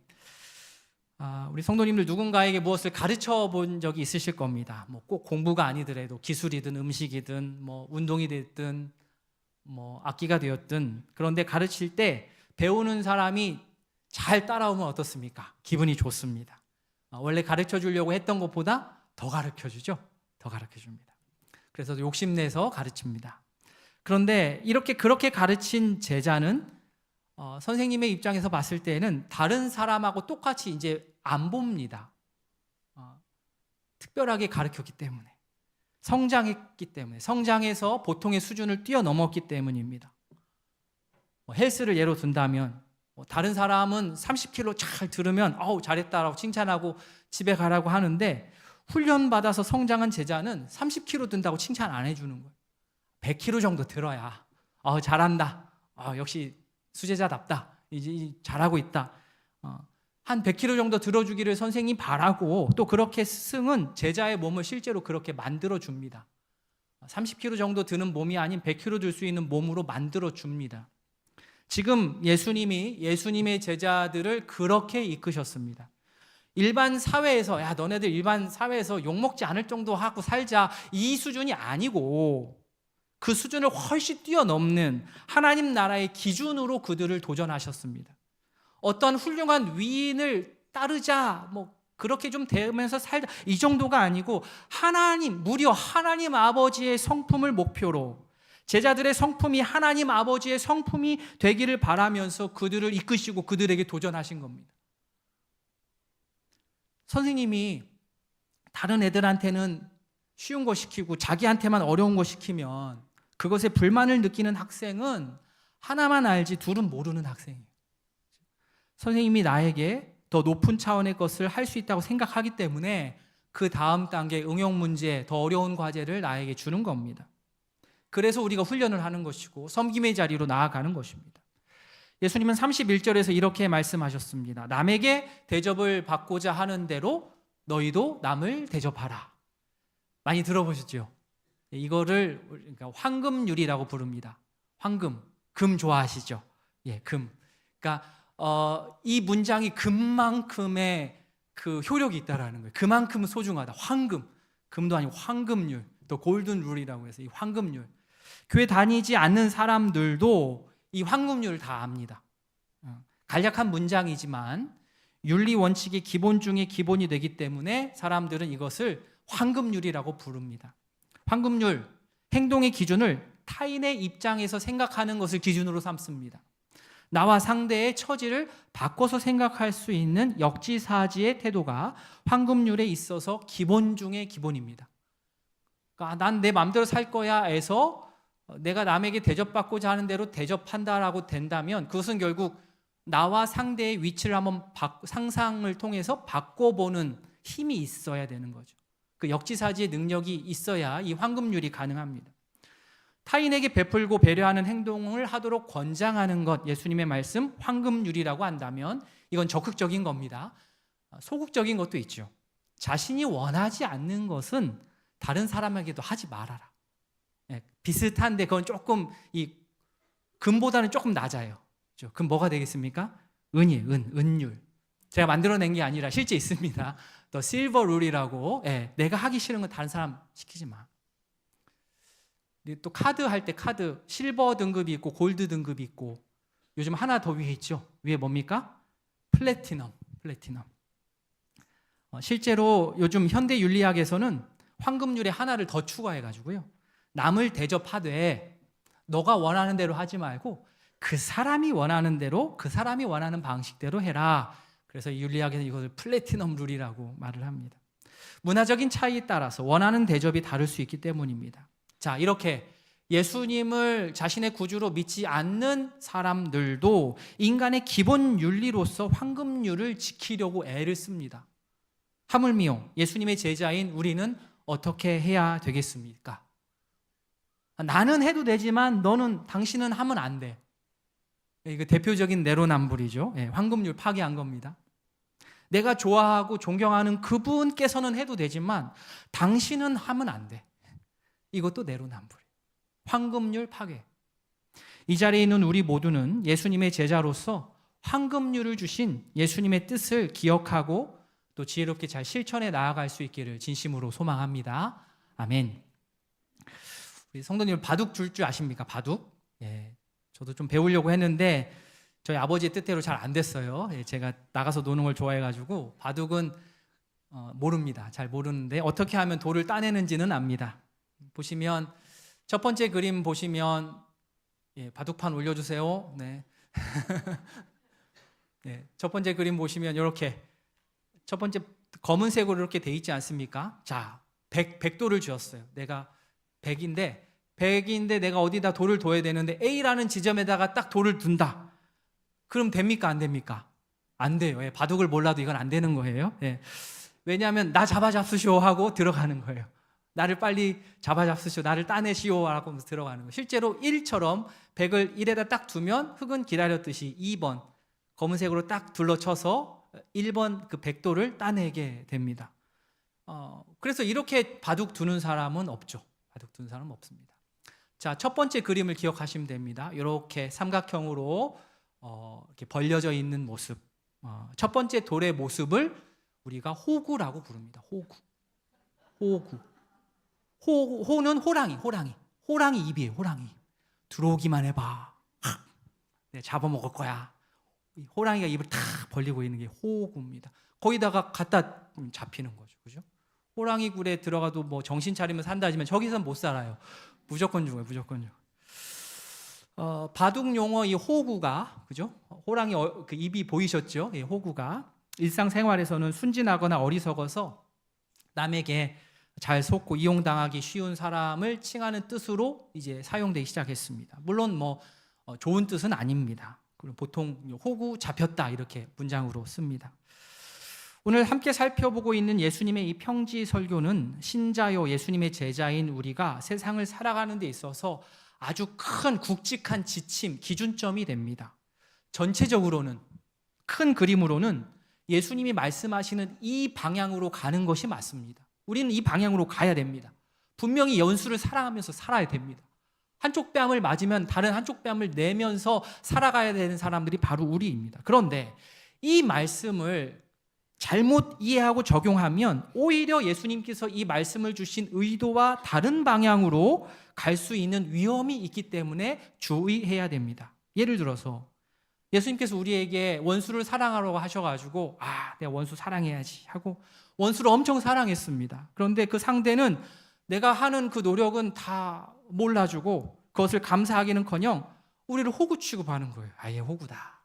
우리 성도님들 누군가에게 무엇을 가르쳐 본 적이 있으실 겁니다. 꼭 공부가 아니더라도 기술이든 음식이든 운동이 됐든 악기가 되었든, 그런데 가르칠 때 배우는 사람이 잘 따라오면 어떻습니까? 기분이 좋습니다. 원래 가르쳐 주려고 했던 것보다 더 가르쳐 주죠. 더 가르쳐 줍니다. 그래서 욕심내서 가르칩니다. 그런데 그렇게 가르친 제자는 선생님의 입장에서 봤을 때는 다른 사람하고 똑같이 이제 안 봅니다. 특별하게 가르쳤기 때문에, 성장했기 때문에, 성장해서 보통의 수준을 뛰어넘었기 때문입니다. 헬스를 예로 든다면 다른 사람은 30kg 잘 들으면 잘했다라고 칭찬하고 집에 가라고 하는데, 훈련받아서 성장한 제자는 30kg 든다고 칭찬 안 해주는 거예요. 100kg 정도 들어야 잘한다, 역시 수제자답다, 이제 잘하고 있다, 한 100kg 정도 들어주기를 선생님이 바라고, 또 그렇게 스승은 제자의 몸을 실제로 그렇게 만들어줍니다. 30kg 정도 드는 몸이 아닌 100kg 들 수 있는 몸으로 만들어줍니다. 지금 예수님의 제자들을 그렇게 이끄셨습니다. 일반 사회에서 너네들 일반 사회에서 욕먹지 않을 정도 하고 살자, 이 수준이 아니고 그 수준을 훨씬 뛰어넘는 하나님 나라의 기준으로 그들을 도전하셨습니다. 어떤 훌륭한 위인을 따르자, 그렇게 좀 되면서 살자, 이 정도가 아니고 무려 하나님 아버지의 성품을 목표로 제자들의 성품이 하나님 아버지의 성품이 되기를 바라면서 그들을 이끄시고 그들에게 도전하신 겁니다. 선생님이 다른 애들한테는 쉬운 거 시키고 자기한테만 어려운 거 시키면 그것에 불만을 느끼는 학생은 하나만 알지 둘은 모르는 학생이에요. 선생님이 나에게 더 높은 차원의 것을 할 수 있다고 생각하기 때문에 그 다음 단계 응용 문제, 더 어려운 과제를 나에게 주는 겁니다. 그래서 우리가 훈련을 하는 것이고 섬김의 자리로 나아가는 것입니다. 예수님은 31절에서 이렇게 말씀하셨습니다. 남에게 대접을 받고자 하는 대로 너희도 남을 대접하라. 많이 들어보셨죠? 이거를 그러니까 황금률이라고 부릅니다. 황금, 금 좋아하시죠? 예, 금. 그러니까 이 문장이 금만큼의 그 효력이 있다라는 거예요. 그만큼 소중하다. 황금, 금도 아니고 황금률, 또 골든 룰이라고 해서 이 황금률. 교회 다니지 않는 사람들도 이 황금률을 다 압니다. 간략한 문장이지만 윤리 원칙의 기본 중에 기본이 되기 때문에 사람들은 이것을 황금률이라고 부릅니다. 황금률, 행동의 기준을 타인의 입장에서 생각하는 것을 기준으로 삼습니다. 나와 상대의 처지를 바꿔서 생각할 수 있는 역지사지의 태도가 황금률에 있어서 기본 중에 기본입니다. 그러니까 난 내 마음대로 살 거야 해서 내가 남에게 대접받고자 하는 대로 대접한다라고 된다면 그것은 결국 나와 상대의 위치를 한번 상상을 통해서 바꿔보는 힘이 있어야 되는 거죠. 그 역지사지의 능력이 있어야 이 황금률이 가능합니다. 타인에게 베풀고 배려하는 행동을 하도록 권장하는 것, 예수님의 말씀 황금률이라고 한다면 이건 적극적인 겁니다. 소극적인 것도 있죠. 자신이 원하지 않는 것은 다른 사람에게도 하지 말아라. 비슷한데 그건 조금 이 금보다는 조금 낮아요. 그럼 뭐가 되겠습니까? 은이에요. 은율. 제가 만들어낸 게 아니라 실제 있습니다. 더 실버 룰이라고. 내가 하기 싫은 건 다른 사람 시키지 마. 또 카드 할 때 카드 실버 등급이 있고 골드 등급이 있고 요즘 하나 더 위에 있죠. 위에 뭡니까? 플래티넘. 실제로 요즘 현대 윤리학에서는 황금률에 하나를 더 추가해가지고요. 남을 대접하되 너가 원하는 대로 하지 말고 그 사람이 원하는 대로 그 사람이 원하는 방식대로 해라. 그래서 윤리학에서 이것을 플래티넘 룰이라고 말을 합니다. 문화적인 차이에 따라서 원하는 대접이 다를 수 있기 때문입니다. 자, 이렇게 예수님을 자신의 구주로 믿지 않는 사람들도 인간의 기본 윤리로서 황금률을 지키려고 애를 씁니다. 하물며 예수님의 제자인 우리는 어떻게 해야 되겠습니까? 나는 해도 되지만 당신은 하면 안 돼. 이거 대표적인 내로남불이죠. 황금률 파괴한 겁니다. 내가 좋아하고 존경하는 그분께서는 해도 되지만 당신은 하면 안 돼. 이것도 내로남불. 황금률 파괴. 이 자리에 있는 우리 모두는 예수님의 제자로서 황금률을 주신 예수님의 뜻을 기억하고 또 지혜롭게 잘 실천해 나아갈 수 있기를 진심으로 소망합니다. 아멘. 우리 성도님 바둑 줄 아십니까? 바둑? 저도 좀 배우려고 했는데 저희 아버지의 뜻대로 잘 안 됐어요. 제가 나가서 노는 걸 좋아해가지고 바둑은 모릅니다. 잘 모르는데 어떻게 하면 돌을 따내는지는 압니다. 보시면 첫 번째 그림 보시면 바둑판 올려주세요. 네. 첫 번째 그림 보시면 이렇게 첫 번째 검은색으로 이렇게 돼 있지 않습니까? 자, 백돌을 주었어요. 내가 100인데 내가 어디다 돌을 둬야 되는데 A라는 지점에다가 딱 돌을 둔다. 그럼 됩니까? 안 됩니까? 안 돼요. 바둑을 몰라도 이건 안 되는 거예요. 왜냐하면 나 잡아잡수시오 하고 들어가는 거예요. 나를 빨리 잡아잡수시오, 나를 따내시오 하고 들어가는 거예요. 실제로 1처럼 100을 1에다 딱 두면 흙은 기다렸듯이 2번 검은색으로 딱 둘러쳐서 1번 그 백돌을 따내게 됩니다. 그래서 이렇게 바둑 두는 사람은 없죠. 바둑 두는 사람은 없습니다. 자, 첫 번째 그림을 기억하시면 됩니다. 이렇게 삼각형으로 이렇게 벌려져 있는 모습. 첫 번째 돌의 모습을 우리가 호구라고 부릅니다. 호구. 호는 호랑이 입이에요. 호랑이. 들어오기만 해봐. 네, 잡아먹을 거야. 호랑이가 입을 탁 벌리고 있는 게 호구입니다. 거기다가 갖다 잡히는 거죠. 그죠? 호랑이 굴에 들어가도 뭐 정신 차리면 산다 하지만 저기서는 못 살아요. 무조건 죽어요. 바둑 용어 이 호구가, 그죠? 호랑이 그 입이 보이셨죠? 호구가 일상생활에서는 순진하거나 어리석어서 남에게 잘 속고 이용당하기 쉬운 사람을 칭하는 뜻으로 이제 사용되기 시작했습니다. 물론 뭐 좋은 뜻은 아닙니다. 보통 호구 잡혔다 이렇게 문장으로 씁니다. 오늘 함께 살펴보고 있는 예수님의 이 평지 설교는 신자요 예수님의 제자인 우리가 세상을 살아가는 데 있어서 아주 큰 굵직한 지침, 기준점이 됩니다. 전체적으로는, 큰 그림으로는 예수님이 말씀하시는 이 방향으로 가는 것이 맞습니다. 우리는 이 방향으로 가야 됩니다. 분명히 원수를 사랑하면서 살아야 됩니다. 한쪽 뺨을 맞으면 다른 한쪽 뺨을 내면서 살아가야 되는 사람들이 바로 우리입니다. 그런데 이 말씀을 잘못 이해하고 적용하면 오히려 예수님께서 이 말씀을 주신 의도와 다른 방향으로 갈 수 있는 위험이 있기 때문에 주의해야 됩니다. 예를 들어서 예수님께서 우리에게 원수를 사랑하라고 하셔가지고 내가 원수 사랑해야지 하고 원수를 엄청 사랑했습니다. 그런데 그 상대는 내가 하는 그 노력은 다 몰라주고 그것을 감사하기는커녕 우리를 호구 취급하는 거예요. 얘 호구다.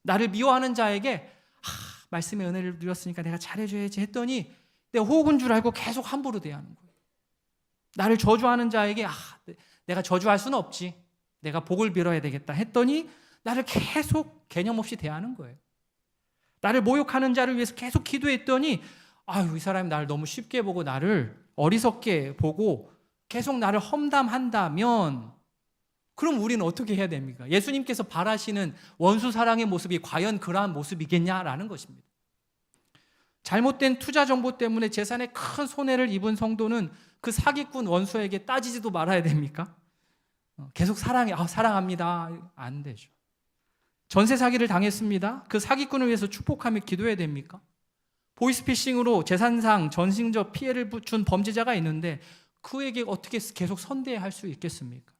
나를 미워하는 자에게 말씀의 은혜를 누렸으니까 내가 잘해줘야지 했더니 내가 호구인 줄 알고 계속 함부로 대하는 거예요. 나를 저주하는 자에게 내가 저주할 수는 없지. 내가 복을 빌어야 되겠다 했더니 나를 계속 개념 없이 대하는 거예요. 나를 모욕하는 자를 위해서 계속 기도했더니 이 사람이 나를 너무 쉽게 보고 나를 어리석게 보고 계속 나를 험담한다면 그럼 우리는 어떻게 해야 됩니까? 예수님께서 바라시는 원수 사랑의 모습이 과연 그러한 모습이겠냐라는 것입니다. 잘못된 투자 정보 때문에 재산에 큰 손해를 입은 성도는 그 사기꾼 원수에게 따지지도 말아야 됩니까? 계속 사랑합니다. 안 되죠. 전세 사기를 당했습니다. 그 사기꾼을 위해서 축복하며 기도해야 됩니까? 보이스피싱으로 재산상 전승적 피해를 준 범죄자가 있는데 그에게 어떻게 계속 선대할 수 있겠습니까?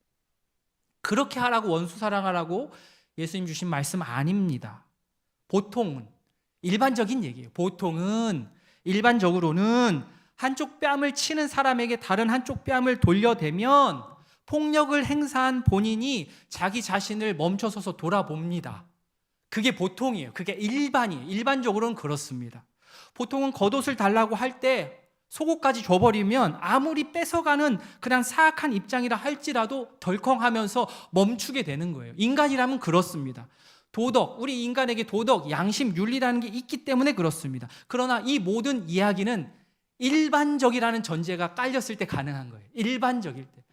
그렇게 하라고 원수 사랑하라고 예수님 주신 말씀 아닙니다. 보통은 일반적인 얘기예요. 일반적으로는 한쪽 뺨을 치는 사람에게 다른 한쪽 뺨을 돌려대면 폭력을 행사한 본인이 자기 자신을 멈춰서서 돌아봅니다. 그게 보통이에요. 그게 일반이에요. 일반적으로는 그렇습니다. 보통은 겉옷을 달라고 할 때 속옷까지 줘버리면 아무리 뺏어가는 그냥 사악한 입장이라 할지라도 덜컹하면서 멈추게 되는 거예요. 인간이라면 그렇습니다. 우리 인간에게 도덕, 양심, 윤리라는 게 있기 때문에 그렇습니다. 그러나 이 모든 이야기는 일반적이라는 전제가 깔렸을 때 가능한 거예요. 일반적일 때.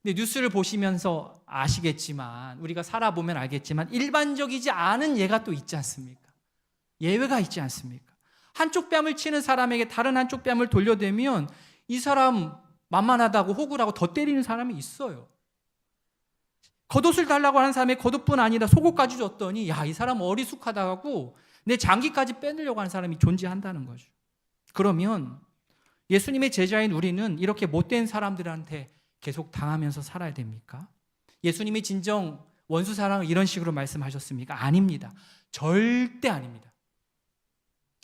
근데 뉴스를 보시면서 아시겠지만, 우리가 살아보면 알겠지만 일반적이지 않은 예가 또 있지 않습니까? 예외가 있지 않습니까? 한쪽 뺨을 치는 사람에게 다른 한쪽 뺨을 돌려대면 이 사람 만만하다고 호구라고 더 때리는 사람이 있어요. 겉옷을 달라고 하는 사람이 겉옷뿐 아니라 속옷까지 줬더니 이 사람 어리숙하다고 내 장기까지 빼내려고 하는 사람이 존재한다는 거죠. 그러면 예수님의 제자인 우리는 이렇게 못된 사람들한테 계속 당하면서 살아야 됩니까? 예수님이 진정 원수 사랑을 이런 식으로 말씀하셨습니까? 아닙니다. 절대 아닙니다.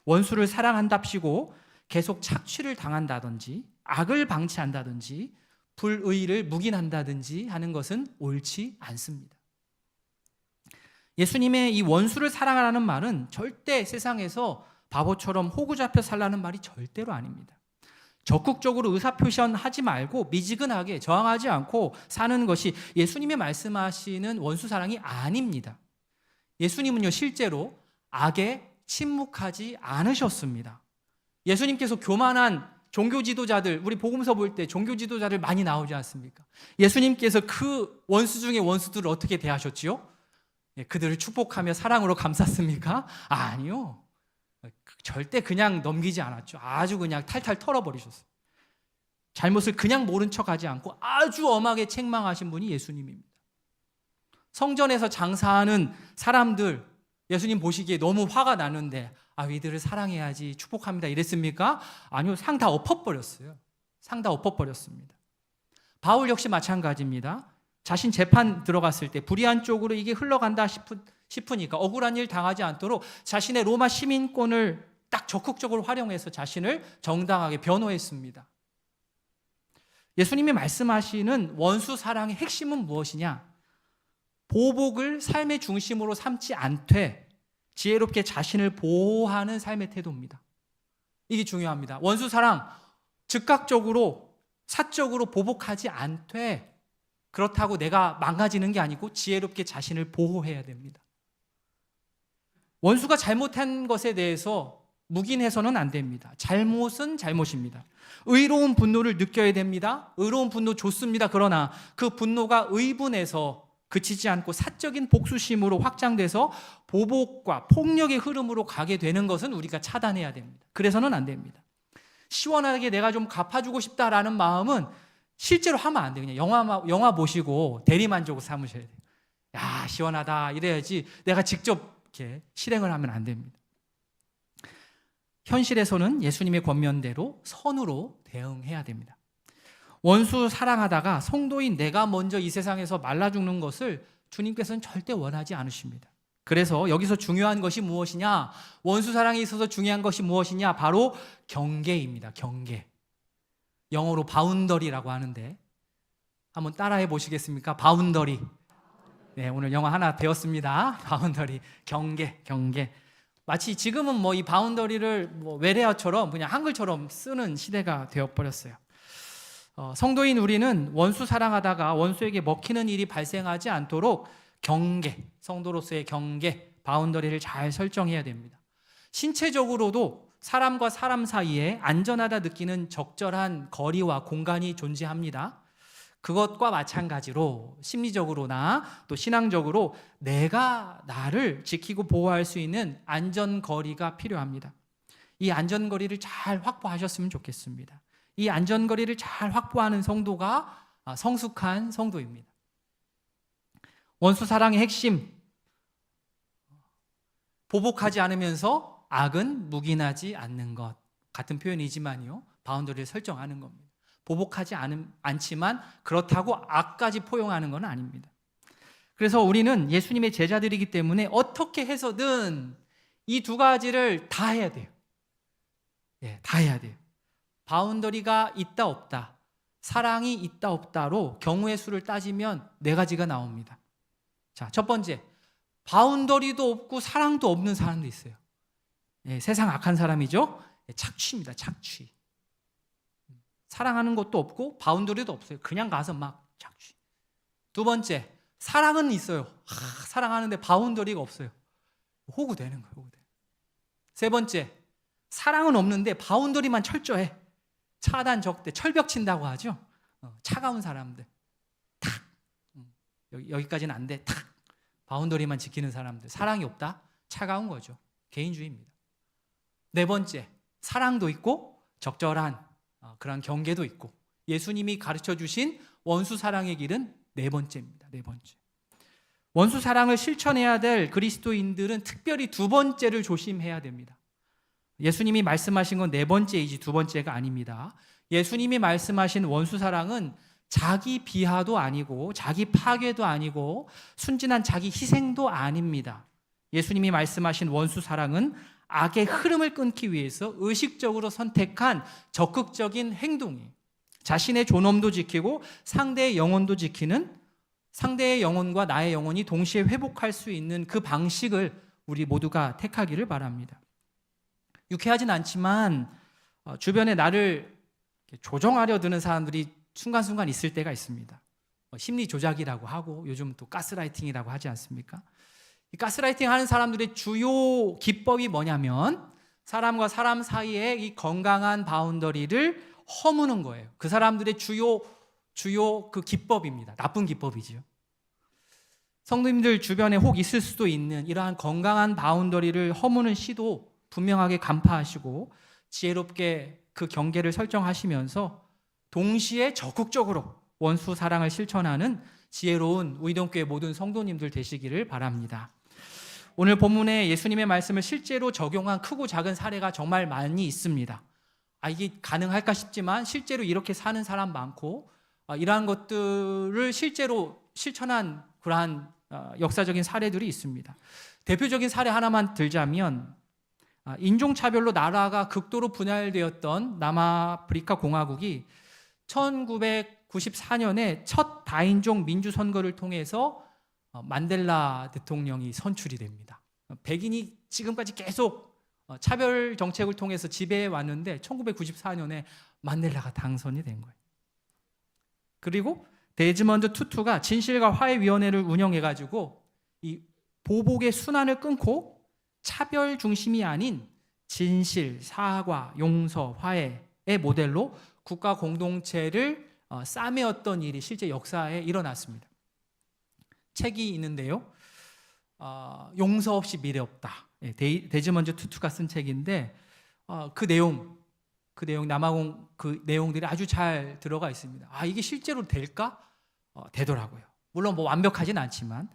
원수를 사랑한답시고 계속 착취를 당한다든지 악을 방치한다든지 불의를 묵인한다든지 하는 것은 옳지 않습니다. 예수님의 이 원수를 사랑하라는 말은 절대 세상에서 바보처럼 호구 잡혀 살라는 말이 절대로 아닙니다. 적극적으로 의사표시하지 말고 미지근하게 저항하지 않고 사는 것이 예수님이 말씀하시는 원수 사랑이 아닙니다. 예수님은요, 실제로 악에 침묵하지 않으셨습니다. 예수님께서 교만한 종교 지도자들, 우리 복음서 볼 때 종교 지도자들 많이 나오지 않습니까? 예수님께서 그 원수 중에 원수들을 어떻게 대하셨지요? 그들을 축복하며 사랑으로 감쌌습니까? 아니요. 절대 그냥 넘기지 않았죠. 아주 그냥 탈탈 털어버리셨어요. 잘못을 그냥 모른 척하지 않고 아주 엄하게 책망하신 분이 예수님입니다. 성전에서 장사하는 사람들, 예수님 보시기에 너무 화가 나는데 이들을 사랑해야지 축복합니다 이랬습니까? 아니요. 상 다 엎어버렸어요. 상 다 엎어버렸습니다. 바울 역시 마찬가지입니다. 자신 재판 들어갔을 때 불의한 쪽으로 이게 흘러간다 싶으니까 억울한 일 당하지 않도록 자신의 로마 시민권을 딱 적극적으로 활용해서 자신을 정당하게 변호했습니다. 예수님이 말씀하시는 원수 사랑의 핵심은 무엇이냐? 보복을 삶의 중심으로 삼지 않되 지혜롭게 자신을 보호하는 삶의 태도입니다. 이게 중요합니다. 원수 사랑, 즉각적으로 사적으로 보복하지 않되 그렇다고 내가 망가지는 게 아니고 지혜롭게 자신을 보호해야 됩니다. 원수가 잘못한 것에 대해서 묵인해서는 안 됩니다. 잘못은 잘못입니다. 의로운 분노를 느껴야 됩니다. 의로운 분노 좋습니다. 그러나 그 분노가 의분해서 그치지 않고 사적인 복수심으로 확장돼서 보복과 폭력의 흐름으로 가게 되는 것은 우리가 차단해야 됩니다. 그래서는 안 됩니다. 시원하게 내가 좀 갚아주고 싶다라는 마음은 실제로 하면 안 돼요. 그냥 영화 보시고 대리만족을 삼으셔야 돼요. 야, 시원하다 이래야지 내가 직접 이렇게 실행을 하면 안 됩니다. 현실에서는 예수님의 권면대로 선으로 대응해야 됩니다. 원수 사랑하다가 성도인 내가 먼저 이 세상에서 말라 죽는 것을 주님께서는 절대 원하지 않으십니다. 그래서 여기서 중요한 것이 무엇이냐? 원수 사랑에 있어서 중요한 것이 무엇이냐? 바로 경계입니다. 경계. 영어로 바운더리라고 하는데 한번 따라해 보시겠습니까? 바운더리. 네, 오늘 영어 하나 배웠습니다. 바운더리. 경계. 마치 지금은 뭐 이 바운더리를 뭐 외래어처럼 그냥 한글처럼 쓰는 시대가 되어버렸어요. 성도인 우리는 원수 사랑하다가 원수에게 먹히는 일이 발생하지 않도록 경계, 성도로서의 경계, 바운더리를 잘 설정해야 됩니다. 신체적으로도 사람과 사람 사이에 안전하다 느끼는 적절한 거리와 공간이 존재합니다. 그것과 마찬가지로 심리적으로나 또 신앙적으로 내가 나를 지키고 보호할 수 있는 안전거리가 필요합니다. 이 안전거리를 잘 확보하셨으면 좋겠습니다. 이 안전거리를 잘 확보하는 성도가 성숙한 성도입니다. 원수 사랑의 핵심, 보복하지 않으면서 악은 묵인하지 않는 것. 같은 표현이지만요, 바운더리를 설정하는 겁니다. 보복하지 않지만 그렇다고 악까지 포용하는 건 아닙니다. 그래서 우리는 예수님의 제자들이기 때문에 어떻게 해서든 이 두 가지를 다 해야 돼요. 다 해야 돼요. 바운더리가 있다 없다, 사랑이 있다 없다로 경우의 수를 따지면 4가지가 나옵니다. 자, 첫 번째, 바운더리도 없고 사랑도 없는 사람도 있어요. 세상 악한 사람이죠. 착취입니다. 착취. 사랑하는 것도 없고 바운더리도 없어요. 그냥 가서 막 착취. 두 번째, 사랑은 있어요. 사랑하는데 바운더리가 없어요. 호구되는 거예요. 호구되는. 세 번째, 사랑은 없는데 바운더리만 철저해. 차단 적대, 철벽 친다고 하죠. 차가운 사람들 탁, 여기까지는 안 돼, 탁, 바운더리만 지키는 사람들. 사랑이 없다? 차가운 거죠. 개인주의입니다. 네 번째, 사랑도 있고 적절한 그런 경계도 있고, 예수님이 가르쳐 주신 원수 사랑의 길은 4번째입니다. 4번째. 원수 사랑을 실천해야 될 그리스도인들은 특별히 2번째를 조심해야 됩니다. 예수님이 말씀하신 건 4번째이지 2번째가 아닙니다. 예수님이 말씀하신 원수 사랑은 자기 비하도 아니고 자기 파괴도 아니고 순진한 자기 희생도 아닙니다. 예수님이 말씀하신 원수 사랑은 악의 흐름을 끊기 위해서 의식적으로 선택한 적극적인 행동이에요. 자신의 존엄도 지키고 상대의 영혼도 지키는, 상대의 영혼과 나의 영혼이 동시에 회복할 수 있는 그 방식을 우리 모두가 택하기를 바랍니다. 유쾌하진 않지만 주변에 나를 조정하려 드는 사람들이 순간순간 있을 때가 있습니다. 심리 조작이라고 하고 요즘 또 가스라이팅이라고 하지 않습니까? 이 가스라이팅 하는 사람들의 주요 기법이 뭐냐면 사람과 사람 사이에 이 건강한 바운더리를 허무는 거예요. 그 사람들의 주요 그 기법입니다. 나쁜 기법이지요. 성도님들 주변에 혹 있을 수도 있는 이러한 건강한 바운더리를 허무는 시도 분명하게 간파하시고 지혜롭게 그 경계를 설정하시면서 동시에 적극적으로 원수 사랑을 실천하는 지혜로운 우이동교회 모든 성도님들 되시기를 바랍니다. 오늘 본문에 예수님의 말씀을 실제로 적용한 크고 작은 사례가 정말 많이 있습니다. 이게 가능할까 싶지만 실제로 이렇게 사는 사람 많고 이러한 것들을 실제로 실천한 그러한 역사적인 사례들이 있습니다. 대표적인 사례 하나만 들자면 인종차별로 나라가 극도로 분열되었던 남아프리카 공화국이 1994년에 첫 다인종 민주선거를 통해서 만델라 대통령이 선출이 됩니다. 백인이 지금까지 계속 차별 정책을 통해서 지배해 왔는데 1994년에 만델라가 당선이 된 거예요. 그리고 데즈먼드 투투가 진실과 화해위원회를 운영해가지고 이 보복의 순환을 끊고 차별 중심이 아닌 진실, 사과, 용서, 화해의 모델로 국가 공동체를 싸매었던 일이 실제 역사에 일어났습니다. 책이 있는데요. 용서 없이 미래 없다. 예, 데즈먼드 투투가 쓴 책인데 그 내용 남아공 그 내용들이 아주 잘 들어가 있습니다. 이게 실제로 될까? 되더라고요. 물론 뭐 완벽하진 않지만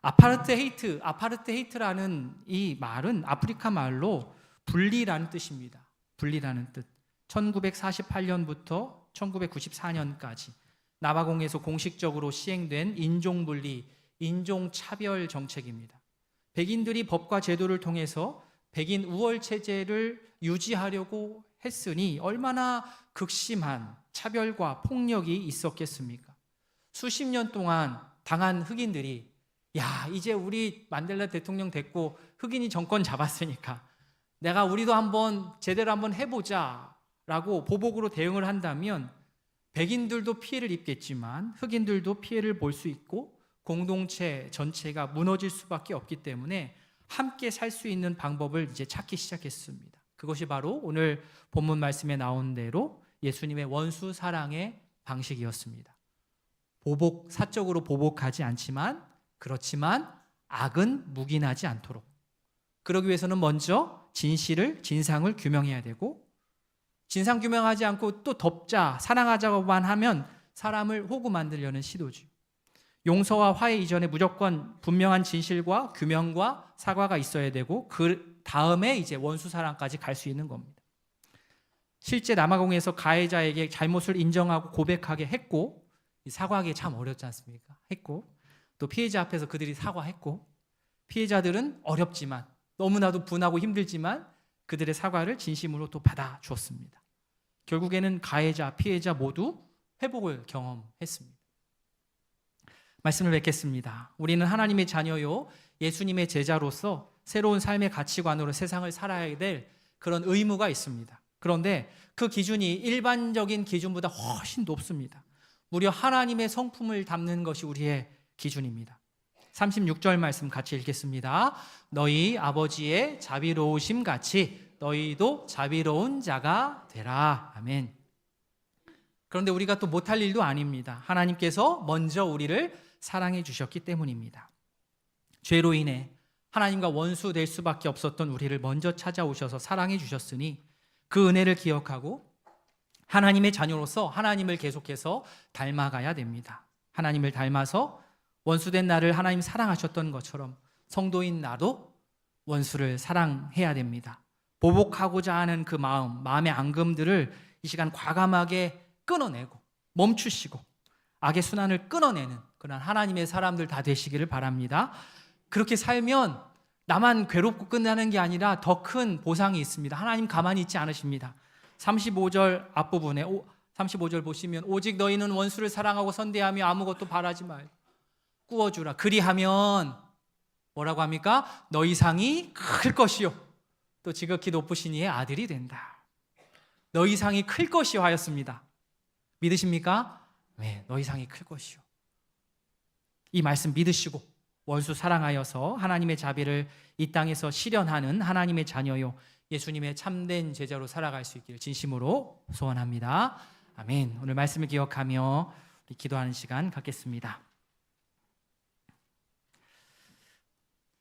아파르테헤이트라는 이 말은 아프리카 말로 분리라는 뜻입니다. 분리라는 뜻. 1948년부터 1994년까지 남아공에서 공식적으로 시행된 인종분리, 인종차별 정책입니다. 백인들이 법과 제도를 통해서 백인 우월 체제를 유지하려고 했으니 얼마나 극심한 차별과 폭력이 있었겠습니까? 수십 년 동안 당한 흑인들이 이제 우리 만델라 대통령 됐고 흑인이 정권 잡았으니까 우리도 한번 제대로 한번 해보자 라고 보복으로 대응을 한다면 백인들도 피해를 입겠지만 흑인들도 피해를 볼 수 있고 공동체 전체가 무너질 수밖에 없기 때문에 함께 살 수 있는 방법을 이제 찾기 시작했습니다. 그것이 바로 오늘 본문 말씀에 나온 대로 예수님의 원수 사랑의 방식이었습니다. 사적으로 보복하지 않지만 그렇지만 악은 묵인하지 않도록. 그러기 위해서는 먼저 진상을 규명해야 되고 진상 규명하지 않고 또 덮자, 사랑하자고만 하면 사람을 호구 만들려는 시도죠. 용서와 화해 이전에 무조건 분명한 진실과 규명과 사과가 있어야 되고 그 다음에 이제 원수 사랑까지 갈 수 있는 겁니다. 실제 남아공에서 가해자에게 잘못을 인정하고 고백하게 했고 사과하기 참 어렵지 않습니까? 했고 또 피해자 앞에서 그들이 사과했고 피해자들은 어렵지만 너무나도 분하고 힘들지만 그들의 사과를 진심으로 또 받아주었습니다. 결국에는 가해자, 피해자 모두 회복을 경험했습니다. 말씀을 뵙겠습니다. 우리는 하나님의 자녀요 예수님의 제자로서 새로운 삶의 가치관으로 세상을 살아야 될 그런 의무가 있습니다. 그런데 그 기준이 일반적인 기준보다 훨씬 높습니다. 무려 하나님의 성품을 담는 것이 우리의 기준입니다. 36절 말씀 같이 읽겠습니다. 너희 아버지의 자비로우심 같이 너희도 자비로운 자가 되라. 아멘. 그런데 우리가 또 못할 일도 아닙니다. 하나님께서 먼저 우리를 사랑해 주셨기 때문입니다. 죄로 인해 하나님과 원수 될 수밖에 없었던 우리를 먼저 찾아오셔서 사랑해 주셨으니 그 은혜를 기억하고 하나님의 자녀로서 하나님을 계속해서 닮아가야 됩니다. 하나님을 닮아서 원수된 나를 하나님 사랑하셨던 것처럼 성도인 나도 원수를 사랑해야 됩니다. 보복하고자 하는 그 마음의 앙금들을 이 시간 과감하게 끊어내고 멈추시고 악의 순환을 끊어내는 그런 하나님의 사람들 다 되시기를 바랍니다. 그렇게 살면 나만 괴롭고 끝나는 게 아니라 더 큰 보상이 있습니다. 하나님 가만히 있지 않으십니다. 35절 앞부분에 35절 보시면 오직 너희는 원수를 사랑하고 선대하며 아무것도 바라지 말고 꾸어주라. 그리하면 뭐라고 합니까? 너희 상이 클 것이요 또 지극히 높으신 이의 아들이 된다. 너희 상이 클 것이요 하였습니다. 믿으십니까? 네, 너희 상이 클 것이요. 이 말씀 믿으시고 원수 사랑하여서 하나님의 자비를 이 땅에서 실현하는 하나님의 자녀요 예수님의 참된 제자로 살아갈 수 있기를 진심으로 소원합니다. 아멘. 오늘 말씀을 기억하며 우리 기도하는 시간 갖겠습니다.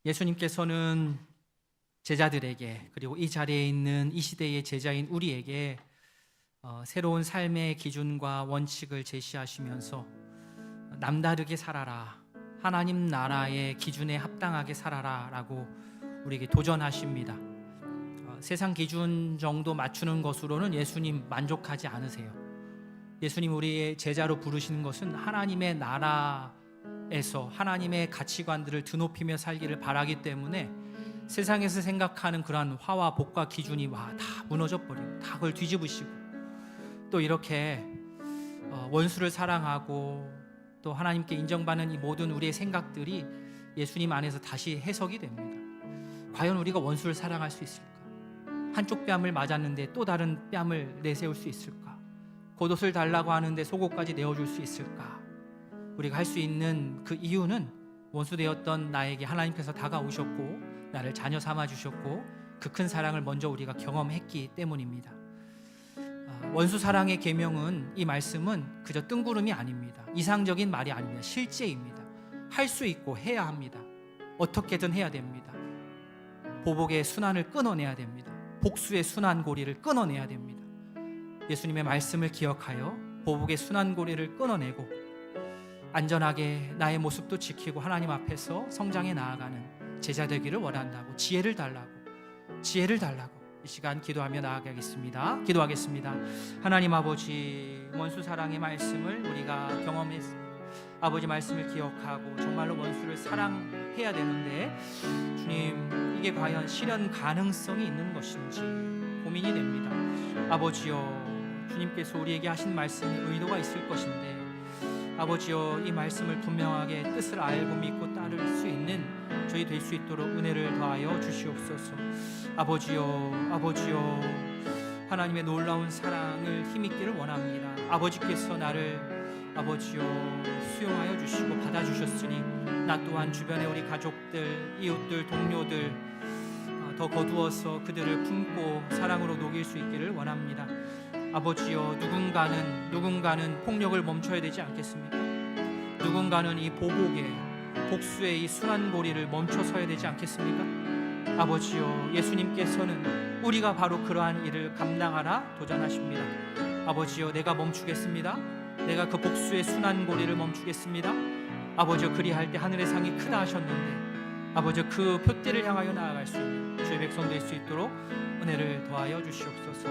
예수님께서는 제자들에게 그리고 이 자리에 있는 이 시대의 제자인 우리에게 새로운 삶의 기준과 원칙을 제시하시면서 남다르게 살아라, 하나님 나라의 기준에 합당하게 살아라 라고 우리에게 도전하십니다. 세상 기준 정도 맞추는 것으로는 예수님 만족하지 않으세요. 예수님 우리의 제자로 부르시는 것은 하나님의 나라에서 하나님의 가치관들을 드높이며 살기를 바라기 때문에 세상에서 생각하는 그러한 화와 복과 기준이 다 무너져 버리고 다 그걸 뒤집으시고 또 이렇게 원수를 사랑하고 또 하나님께 인정받는 이 모든 우리의 생각들이 예수님 안에서 다시 해석이 됩니다. 과연 우리가 원수를 사랑할 수 있을까? 한쪽 뺨을 맞았는데 또 다른 뺨을 내세울 수 있을까? 겉옷을 달라고 하는데 속옷까지 내어줄 수 있을까? 우리가 할 수 있는 그 이유는 원수되었던 나에게 하나님께서 다가오셨고 나를 자녀 삼아 주셨고 그 큰 사랑을 먼저 우리가 경험했기 때문입니다. 원수 사랑의 계명은 이 말씀은 그저 뜬구름이 아닙니다. 이상적인 말이 아닙니다. 실제입니다. 할 수 있고 해야 합니다. 어떻게든 해야 됩니다. 보복의 순환을 끊어내야 됩니다. 복수의 순환고리를 끊어내야 됩니다. 예수님의 말씀을 기억하여 보복의 순환고리를 끊어내고 안전하게 나의 모습도 지키고 하나님 앞에서 성장해 나아가는 제자 되기를 원한다고 지혜를 달라고 이 시간 기도하며 나아가겠습니다. 기도하겠습니다. 하나님 아버지, 원수 사랑의 말씀을 우리가 경험했습니다. 아버지 말씀을 기억하고 정말로 원수를 사랑해야 되는데 주님, 이게 과연 실현 가능성이 있는 것인지 고민이 됩니다. 아버지여, 주님께서 우리에게 하신 말씀에 의도가 있을 것인데 아버지여, 이 말씀을 분명하게 뜻을 알고 믿고 따를 수 있는 저희 될 수 있도록 은혜를 더하여 주시옵소서. 아버지여, 하나님의 놀라운 사랑을 힘있기를 원합니다. 아버지께서 나를 아버지여 수용하여 주시고 받아주셨으니 나 또한 주변의 우리 가족들, 이웃들, 동료들 더 거두어서 그들을 품고 사랑으로 녹일 수 있기를 원합니다. 아버지여, 누군가는 폭력을 멈춰야 되지 않겠습니까? 누군가는 이 보복의 복수의 이 순환고리를 멈춰서야 되지 않겠습니까? 아버지여, 예수님께서는 우리가 바로 그러한 일을 감당하라 도전하십니다. 아버지여, 내가 멈추겠습니다. 내가 그 복수의 순환고리를 멈추겠습니다. 아버지여, 그리할 때 하늘의 상이 크다 하셨는데 아버지여, 그 표대를 향하여 나아갈 수 있는 주의 백성 될 수 있도록 은혜를 더하여 주시옵소서.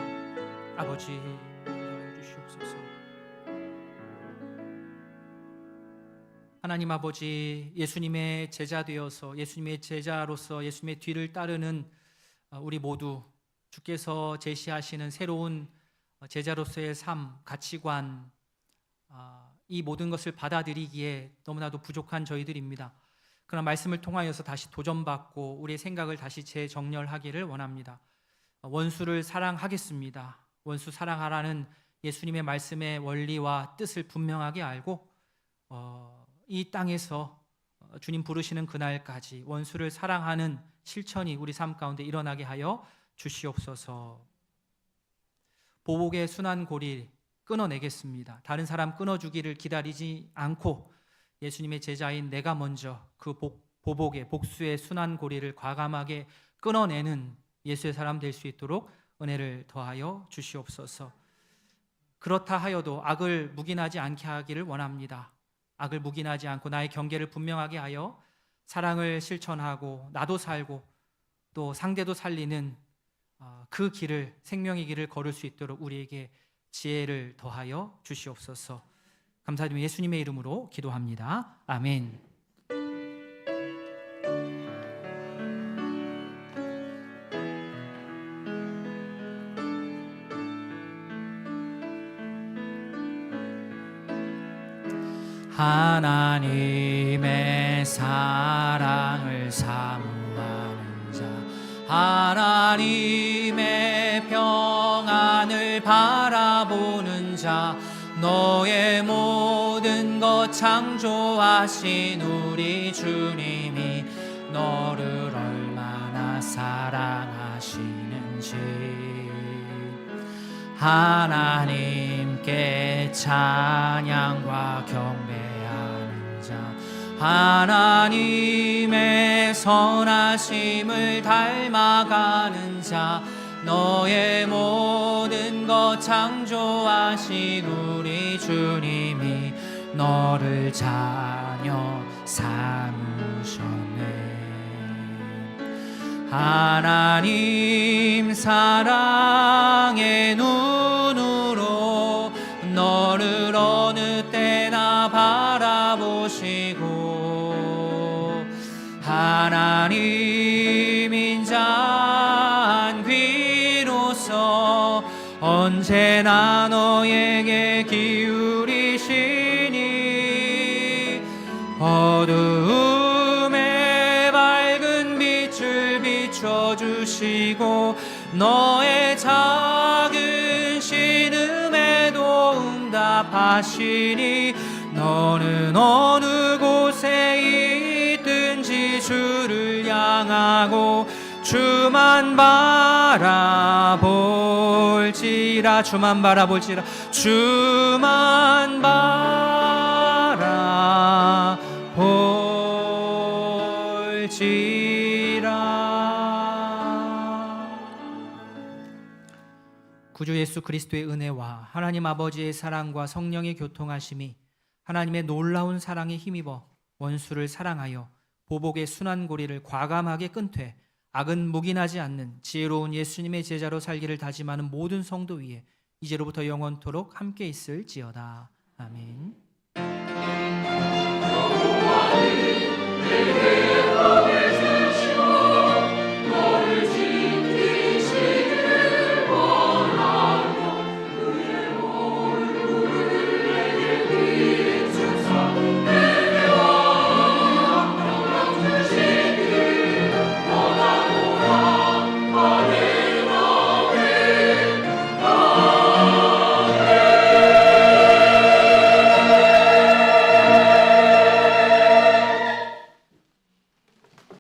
아버지, 더하여 주시옵소서. 하나님 아버지, 예수님의 제자 되어서 예수님의 제자로서 예수님의 뒤를 따르는 우리 모두 주께서 제시하시는 새로운 제자로서의 삶, 가치관, 이 모든 것을 받아들이기에 너무나도 부족한 저희들입니다. 그러나 말씀을 통하여서 다시 도전받고 우리의 생각을 다시 재정렬하기를 원합니다. 원수를 사랑하겠습니다. 원수 사랑하라는 예수님의 말씀의 원리와 뜻을 분명하게 알고 이 땅에서 주님 부르시는 그날까지 원수를 사랑하는 실천이 우리 삶 가운데 일어나게 하여 주시옵소서. 보복의 순환고리 끊어내겠습니다. 다른 사람 끊어주기를 기다리지 않고 예수님의 제자인 내가 먼저 그 보복의 복수의 순환고리를 과감하게 끊어내는 예수의 사람 될 수 있도록 은혜를 더하여 주시옵소서. 그렇다 하여도 악을 묵인하지 않게 하기를 원합니다. 악을 묵인하지 않고 나의 경계를 분명하게 하여 사랑을 실천하고 나도 살고 또 상대도 살리는 그 길을, 생명의 길을 걸을 수 있도록 우리에게 지혜를 더하여 주시옵소서. 감사드리며 예수님의 이름으로 기도합니다. 아멘. 하나님의 사랑을 사모하는 자, 하나님의 평안을 바라보는 자, 너의 모든 것 창조하신 우리 주님이 너를 얼마나 사랑하시는지 하나님께 찬양과 경배하는 자, 하나님의 선하심을 닮아가는 자, 너의 모든 것 창조하신 우리 주님이 너를 자녀 삼으셨네. 하나님 사랑의 눈으로 너를 어느 때나 바라보시고 하나님 인자한 귀로서 언제나 너에게 기울이시니 어두움에 밝은 빛을 비춰주시고 너의 작은 신음에도 응답하시니 너는 어느 곳에 있든지 주를 향하고 주만 바라볼지라, 주만 바라볼지라, 주만 바라볼 구주 예수 그리스도의 은혜와 하나님 아버지의 사랑과 성령의 교통하심이 하나님의 놀라운 사랑에 힘입어 원수를 사랑하여 보복의 순환 고리를 과감하게 끊되 악은 묵인하지 않는 지혜로운 예수님의 제자로 살기를 다짐하는 모든 성도 위에 이제로부터 영원토록 함께 있을지어다. 아멘. 내게